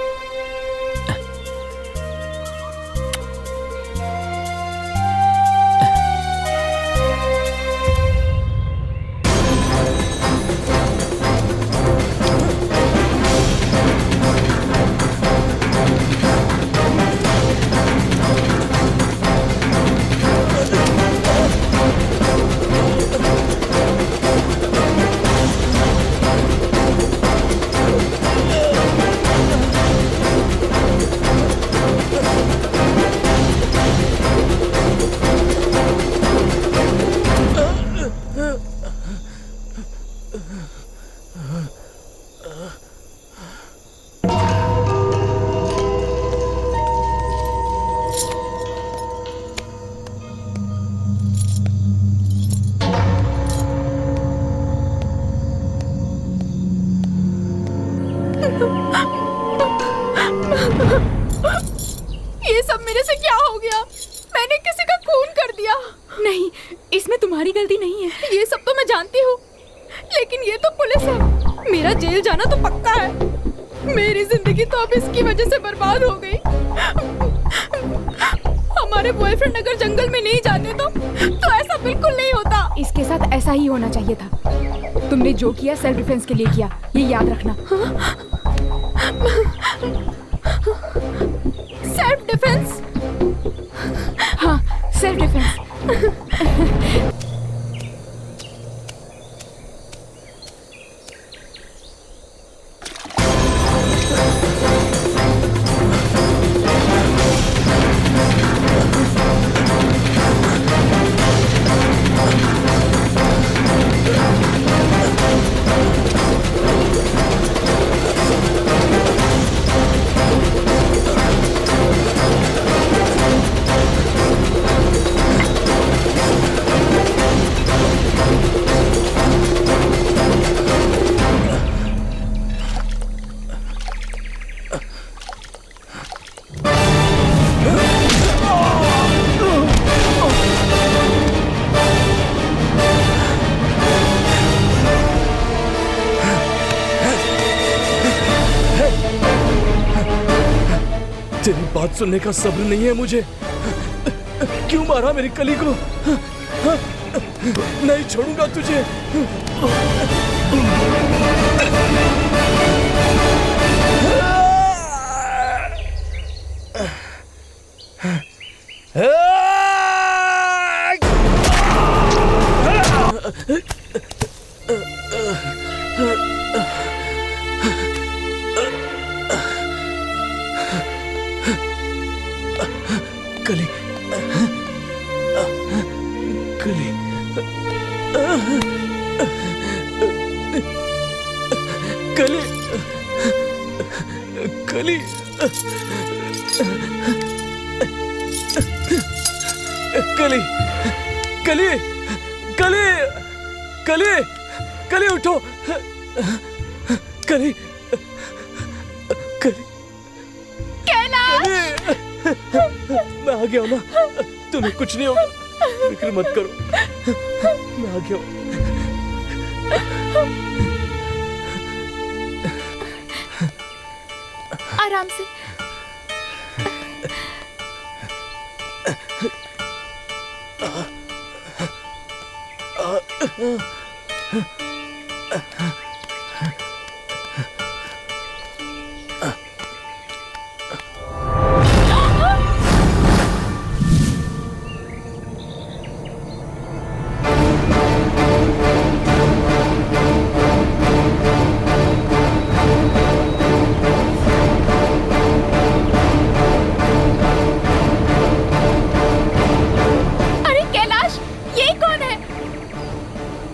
ये सब मेरे से क्या हो गया? मैंने किसी का खून कर दिया। नहीं, इसमें तुम्हारी गलती नहीं है। ये सब तो मैं जानती हूँ, लेकिन ये तो पुलिस है। मेरा जेल जाना तो पक्का है। मेरी जिंदगी तो अब इसकी वजह से बर्बाद हो गई। हमारे बॉयफ्रेंड अगर जंगल में नहीं जाते तो ऐसा बिल्कुल नहीं होता। इसके साथ ऐसा ही होना चाहिए था। तुमने जो किया सेल्फ डिफेंस के लिए किया, ये याद रखना। Self defence? हाँ, सेल्फ डिफेंस। तेरी बात सुनने का सब्र नहीं है मुझे। क्यों मारा मेरी कली को? नहीं छोड़ूंगा तुझे। कली, कली, कली, कली, कली, कली, कली, कली, कली उठो। कली, कली, मैं आ गया हूँ ना। तुम्हें कुछ नहीं होगा। फिक्र मत करो, मैं आ गया हूँ। आराम से।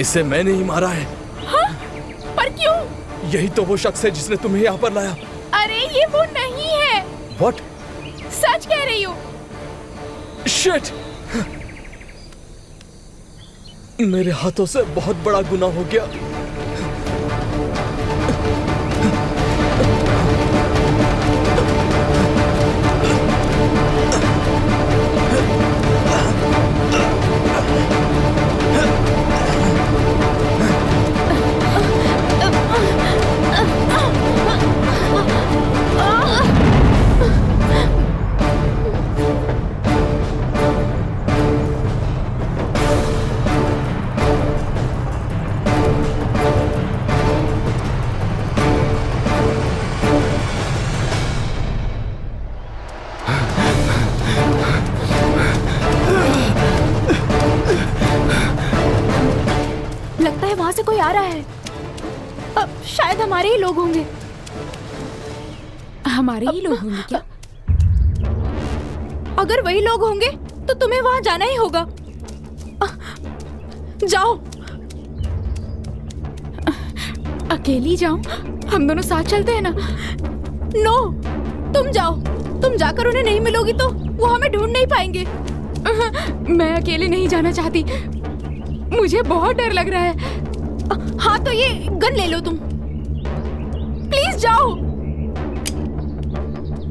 इसे मैंने ही मारा है। हाँ? पर क्यों? यही तो वो शख्स है जिसने तुम्हें यहाँ पर लाया। अरे ये वो नहीं है। What? सच कह रही हूँ। Shit! मेरे हाथों से बहुत बड़ा गुनाह हो गया। लगता है वहां से कोई आ रहा है। शायद हमारे ही लोग होंगे। हमारे ही लोग होंगे क्या? अगर वही लोग होंगे तो तुम्हें वहां जाना ही होगा। जाओ। अकेली जाऊं? हम दोनों साथ चलते हैं ना? नो, तुम जाओ। तुम जाकर उन्हें नहीं मिलोगी तो वो हमें ढूंढ नहीं पाएंगे। मैं अकेले नहीं जाना चाहती। मुझे बहुत डर लग रहा है। हाँ तो ये गन ले लो तुम। प्लीज जाओ।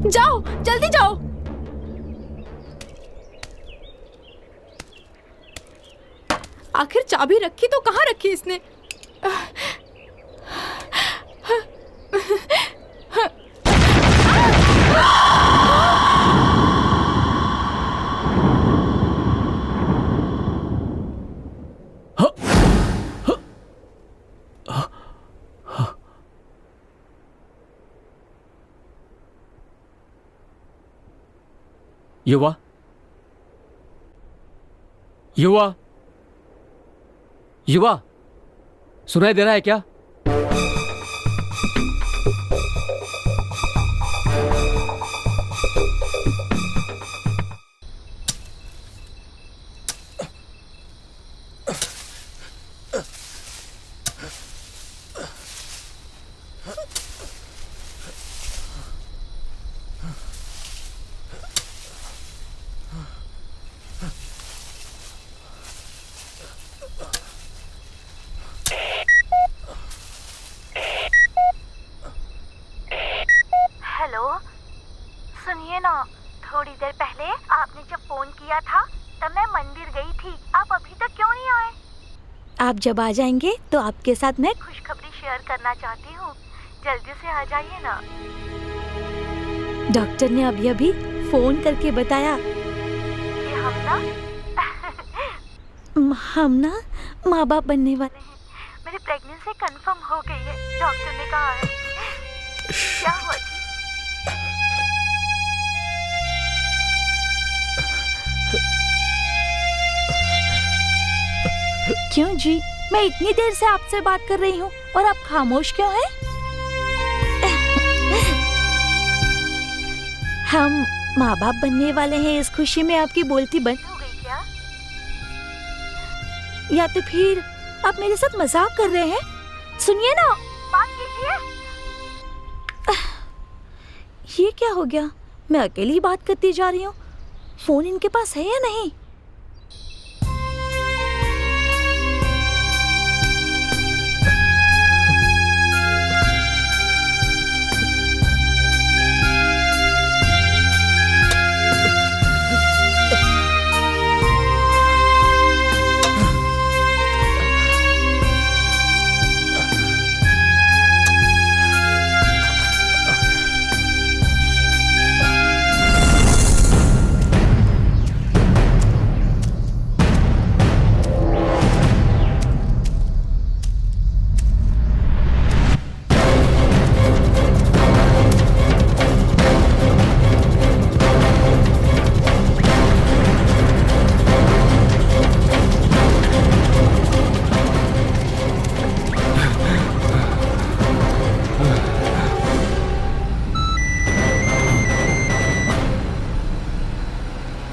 जाओ, जल्दी जाओ। आखिर चाबी रखी तो कहाँ रखी इसने? युवा, युवा, युवा, सुनाई दे रहा है क्या? हेलो, सुनिए ना, थोड़ी देर पहले आपने जब फोन किया था तब मैं मंदिर गई थी। आप अभी तक क्यों नहीं आए? आप जब आ जाएंगे तो आपके साथ मैं खुशखबरी शेयर करना चाहती हूँ, जल्दी से आ जाइए ना। डॉक्टर ने अभी अभी फोन करके बताया कि हम ना माँ बाप बनने वाले हैं। मेरी प्रेगनेंसी कंफर्म हो गई है, डॉक्टर ने कहा है। क्या हुआ जी? क्यों जी? मैं इतनी देर से आपसे बात कर रही हूँ और आप खामोश क्यों हैं? हम माँ बाप बनने वाले हैं, इस खुशी में आपकी बोलती बंद हो गई क्या? या तो फिर आप मेरे साथ मजाक कर रहे हैं? सुनिए ना, बात कीजिए। ये क्या हो गया? मैं अकेली ही बात करती जा रही हूँ। फोन इनके पास है या नहीं?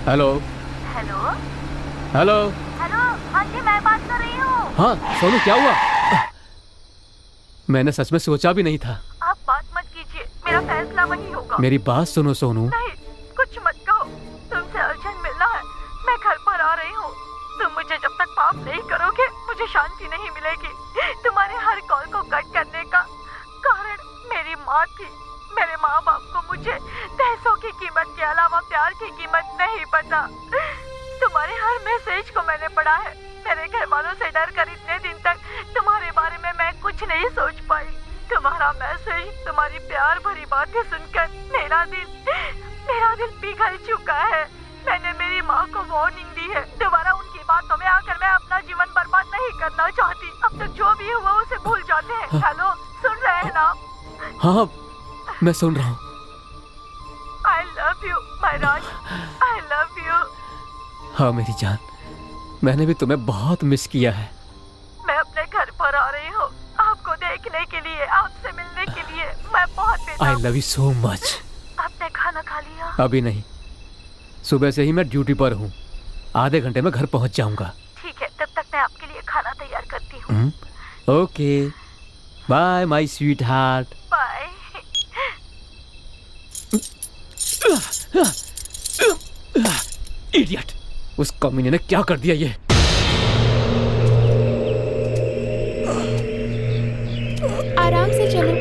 Hello hello hello. हेलो, हाँ जी मैं बात कर रही हूँ। हाँ सोनू, क्या हुआ? मैंने सच में सोचा भी नहीं था। आप बात मत कीजिए, मेरा फैसला वही होगा। मेरी बात सुनो सोनू। नहीं, कुछ मत कहो, तुमसे अर्जेंट मिलना है। मैं घर पर आ रही हूँ। तुम मुझे जब तक माफ नहीं करोगे मुझे शांति नहीं मिलेगी। तुम्हारे हर कॉल को कट करने का कारण मेरी माँ थी। मेरे माँ बाप को मुझे पैसों की कीमत के अलावा प्यार की कीमत नहीं पता। तुम्हारे हर मैसेज को मैंने पढ़ा है। मेरे घर वालों से डर कर इतने दिन तक तुम्हारे बारे में मैं कुछ नहीं सोच पाई। तुम्हारा मैसेज, तुम्हारी प्यार भरी बातें सुनकर मेरा दिल पिघल चुका है। मैंने मेरी माँ को वार्निंग दी है, दोबारा उनकी बातों में आकर मैं अपना जीवन बर्बाद नहीं करना चाहती। अब तक जो भी हुआ उसे भूल जाते हैं। हेलो, सुन रहे हैं ना? हाँ मैं सुन रहा हूँ। I love you, my Raj, I love you। हाँ मेरी जान, मैंने भी तुम्हें बहुत मिस किया है। मैं अपने घर पर आ रही हूँ, आपको देखने के लिए, आपसे मिलने के लिए। मैं बहुत बेताब। I love you so much। आपने खाना खा लिया? अभी नहीं, सुबह से ही मैं ड्यूटी पर हूँ। आधे घंटे में घर पहुँच जाऊँगा। ठीक है, तब तक मैं आपके लिए खाना तैयार करती हूँ। Okay, bye my sweetheart. Bye. Idiot, उस कमीने ने क्या कर दिया ये? आराम से चलो।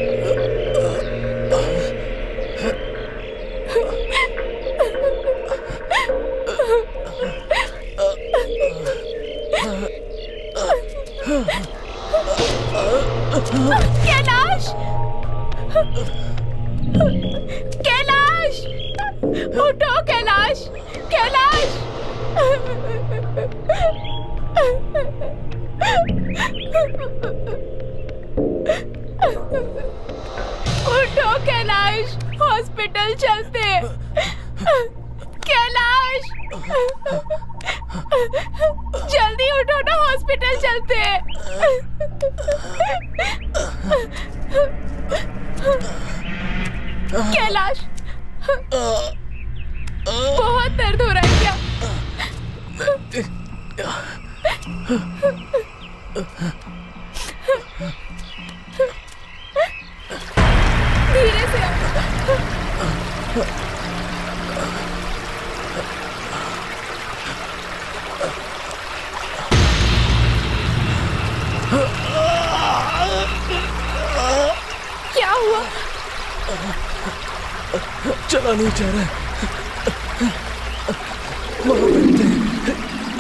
कैलाश! कैलाश! उठो कैलाश! कैलाश! उठो कैलाश, हॉस्पिटल चलते। कैलाश, जल्दी उठो ना, हॉस्पिटल चलते। कैलाश, बहुत दर्द हो रहा है क्या? धीरे से। क्या हुआ? चला नहीं जा रहा है।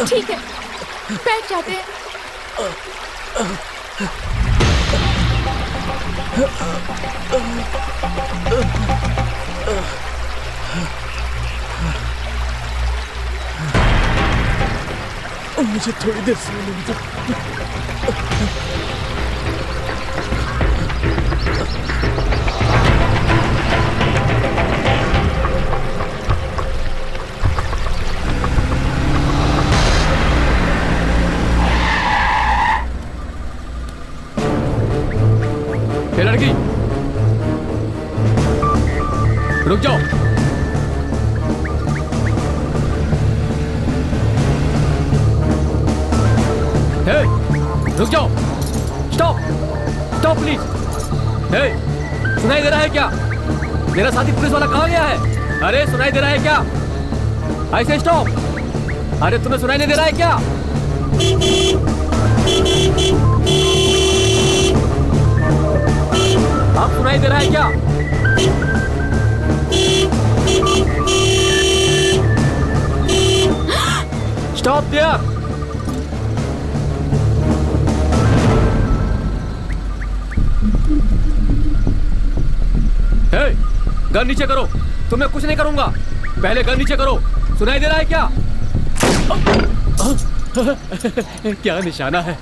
ठीक है, बैठ जाते हैं। मुझे थोड़ी देर सोने दो। हे लड़की, रुक जाओ। हे, रुक जाओ। Stop, stop please. हे, सुनाई दे रहा है क्या? मेरा साथी पुलिस वाला कहाँ गया है? अरे सुनाई दे रहा है क्या? ऐसे स्टॉप। अरे तुम्हें सुनाई नहीं दे रहा है क्या? आप सुनाई दे रहा है क्या? Stop there. हे, गन नीचे करो। तुम्हें कुछ नहीं करूंगा, पहले गन नीचे करो। सुनाई दे रहा है क्या? क्या निशाना है?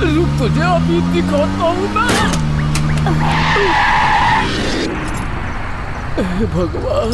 रुक, तुझे अभी दिखाता हूं मैं। भगवान,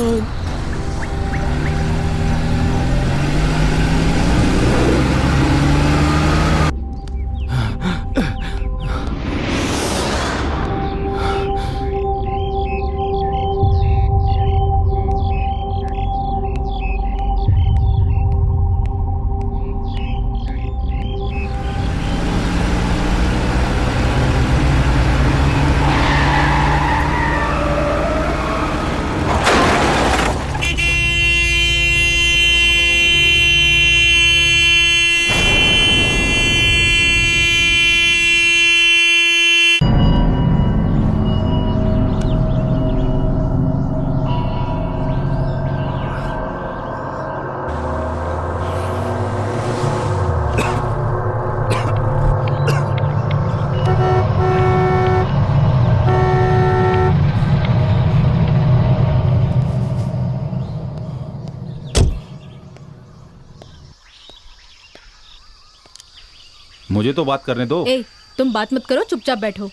मुझे तो बात करने दो। ए, तुम बात मत करो, चुपचाप बैठो।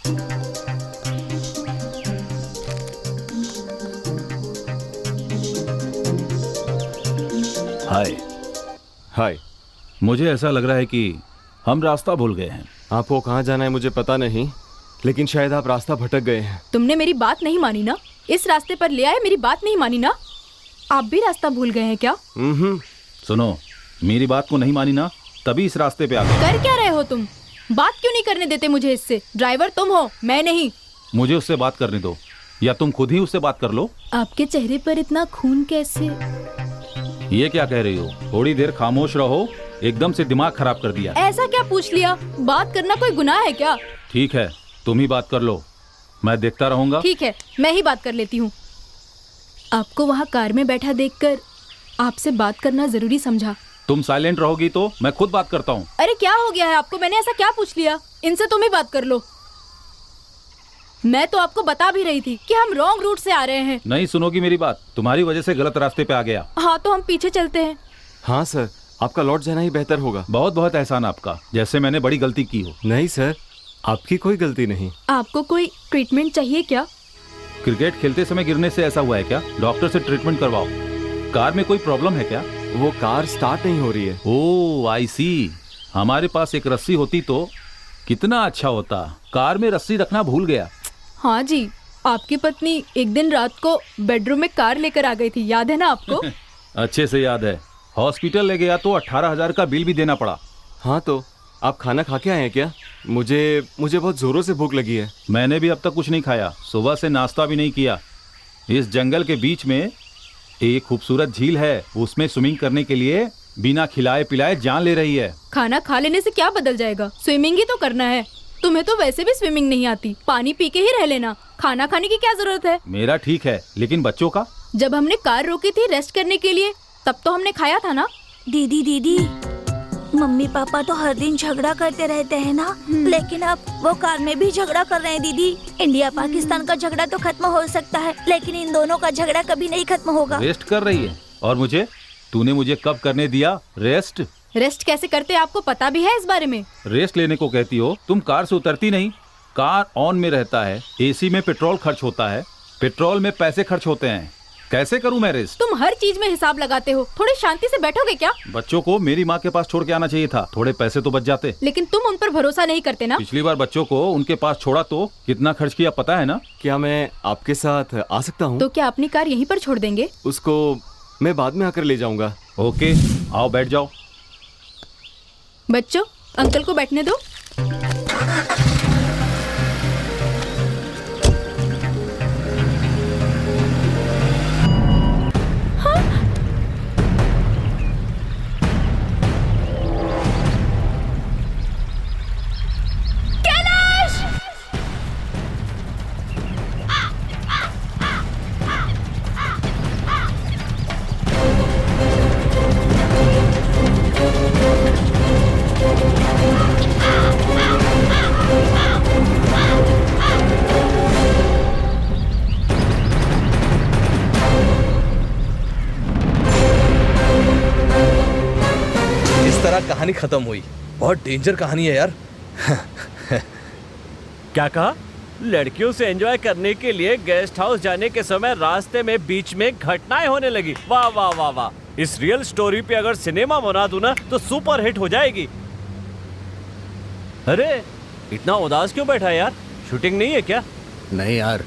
हाय। हाय। मुझे ऐसा लग रहा है कि हम रास्ता भूल गए हैं। आपको कहाँ जाना है मुझे पता नहीं, लेकिन शायद आप रास्ता भटक गए हैं। तुमने मेरी बात नहीं मानी ना? इस रास्ते पर ले आए, मेरी बात नहीं मानी ना? आप भी रास्ता भूल गए हैं क्या? सुनो, मेरी बात को नहीं मानी ना, तभी इस रास्ते पे आ गए। कर क्या रहे हो तुम? बात क्यों नहीं करने देते मुझे इससे? ड्राइवर तुम हो, मैं नहीं। मुझे उससे बात करने दो, या तुम खुद ही उससे बात कर लो। आपके चेहरे पर इतना खून कैसे? ये क्या कह रही हो? थोड़ी देर खामोश रहो, एकदम से दिमाग खराब कर दिया। ऐसा क्या पूछ लिया? बात करना कोई गुनाह है क्या? ठीक है, तुम ही बात कर लो, मैं देखता रहूंगा। ठीक है, मैं ही बात कर लेती हूँ। आपको वहाँ कार में बैठा देखकर आपसे बात करना जरूरी समझा। तुम साइलेंट रहोगी तो मैं खुद बात करता हूँ। अरे क्या हो गया है आपको? मैंने ऐसा क्या पूछ लिया? इनसे तुम ही बात कर लो। मैं तो आपको बता भी रही थी कि हम रॉन्ग रूट से आ रहे हैं। नहीं सुनोगी मेरी बात, तुम्हारी वजह से गलत रास्ते पे आ गया। हाँ तो हम पीछे चलते हैं। हाँ सर, आपका लौट जाना ही बेहतर होगा। बहुत बहुत एहसान आपका, जैसे मैंने बड़ी गलती की हो। नहीं सर, आपकी कोई गलती नहीं। आपको कोई ट्रीटमेंट चाहिए क्या? क्रिकेट खेलते समय गिरने से ऐसा हुआ है क्या? डॉक्टर से ट्रीटमेंट करवाओ। कार में कोई प्रॉब्लम है क्या? वो कार स्टार्ट नहीं हो रही है। ओह आई सी। हमारे पास एक रस्सी होती तो कितना अच्छा होता। कार में रस्सी रखना भूल गया। हाँ जी, आपकी पत्नी एक दिन रात को बेडरूम में कार लेकर आ गई थी, याद है ना आपको? अच्छे से याद है। हॉस्पिटल ले गया तो 18,000 का बिल भी देना पड़ा। हाँ तो आप खाना खा के आए हैं क्या? मुझे बहुत जोरों से भूख लगी है। मैंने भी अब तक कुछ नहीं खाया, सुबह से नाश्ता भी नहीं किया। इस जंगल के बीच में एक खूबसूरत झील है, उसमें स्विमिंग करने के लिए बिना खिलाए पिलाए जान ले रही है। खाना खा लेने से क्या बदल जाएगा? स्विमिंग ही तो करना है। तुम्हें तो वैसे भी स्विमिंग नहीं आती, पानी पी के ही रह लेना। खाना खाने की क्या जरूरत है? मेरा ठीक है, लेकिन बच्चों का? जब हमने कार रोकी थी रेस्ट करने के लिए, तब तो हमने खाया था ना। दीदी, मम्मी पापा तो हर दिन झगड़ा करते रहते हैं ना, लेकिन अब वो कार में भी झगड़ा कर रहे हैं। दीदी, इंडिया पाकिस्तान का झगड़ा तो खत्म हो सकता है, लेकिन इन दोनों का झगड़ा कभी नहीं खत्म होगा। रेस्ट कर रही है, और मुझे? तूने मुझे कब करने दिया रेस्ट? रेस्ट कैसे करते आपको पता भी है इस बारे में? रेस्ट लेने को कहती हो? तुम कार से उतरती नहीं, कार ऑन में रहता है, एसी में पेट्रोल खर्च होता है, पेट्रोल में पैसे खर्च होते हैं, कैसे करूं मैं रेस्ट? तुम हर चीज में हिसाब लगाते हो, थोड़ी शांति से बैठोगे क्या? बच्चों को मेरी माँ के पास छोड़ के आना चाहिए था, थोड़े पैसे तो बच जाते। लेकिन तुम उन पर भरोसा नहीं करते ना। पिछली बार बच्चों को उनके पास छोड़ा तो कितना खर्च किया पता है ना? क्या मैं आपके साथ आ सकता हूँ? तो क्या अपनी कार यहीं पर छोड़ देंगे? उसको मैं बाद में आकर ले जाऊंगा। ओके, आओ बैठ जाओ। बच्चों, अंकल को बैठने दो। कहानी खत्म हुई। बहुत डेंजर कहानी है यार। क्या कहा? लड़कियों से एंजॉय करने के लिए गेस्ट हाउस जाने के समय रास्ते में बीच में घटनाएं होने लगी। वाह वाह वाह वाह। इस रियल स्टोरी पे अगर सिनेमा बना दूं ना तो सुपर हिट हो जाएगी। अरे इतना उदास क्यों बैठा है यार? शूटिंग नहीं है क्या? नहीं यार,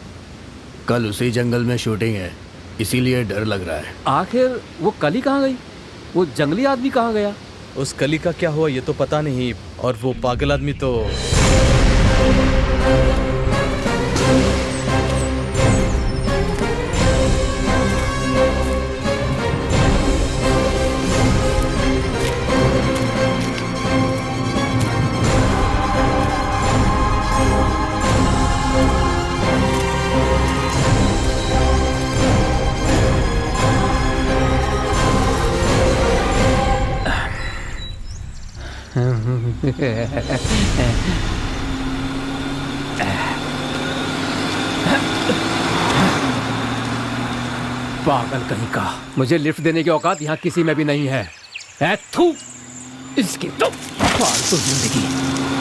कल उसी जंगल में शूटिंग है, इसीलिए डर लग रहा है। आखिर वो कली कहाँ गई? वो जंगली आदमी कहाँ गया? उस कली का क्या हुआ ये तो पता नहीं, और वो पागल आदमी तो पागल कहीं का, मुझे लिफ्ट देने की औकात यहाँ किसी में भी नहीं है। थू, इसकी तो फालतू जिंदगी।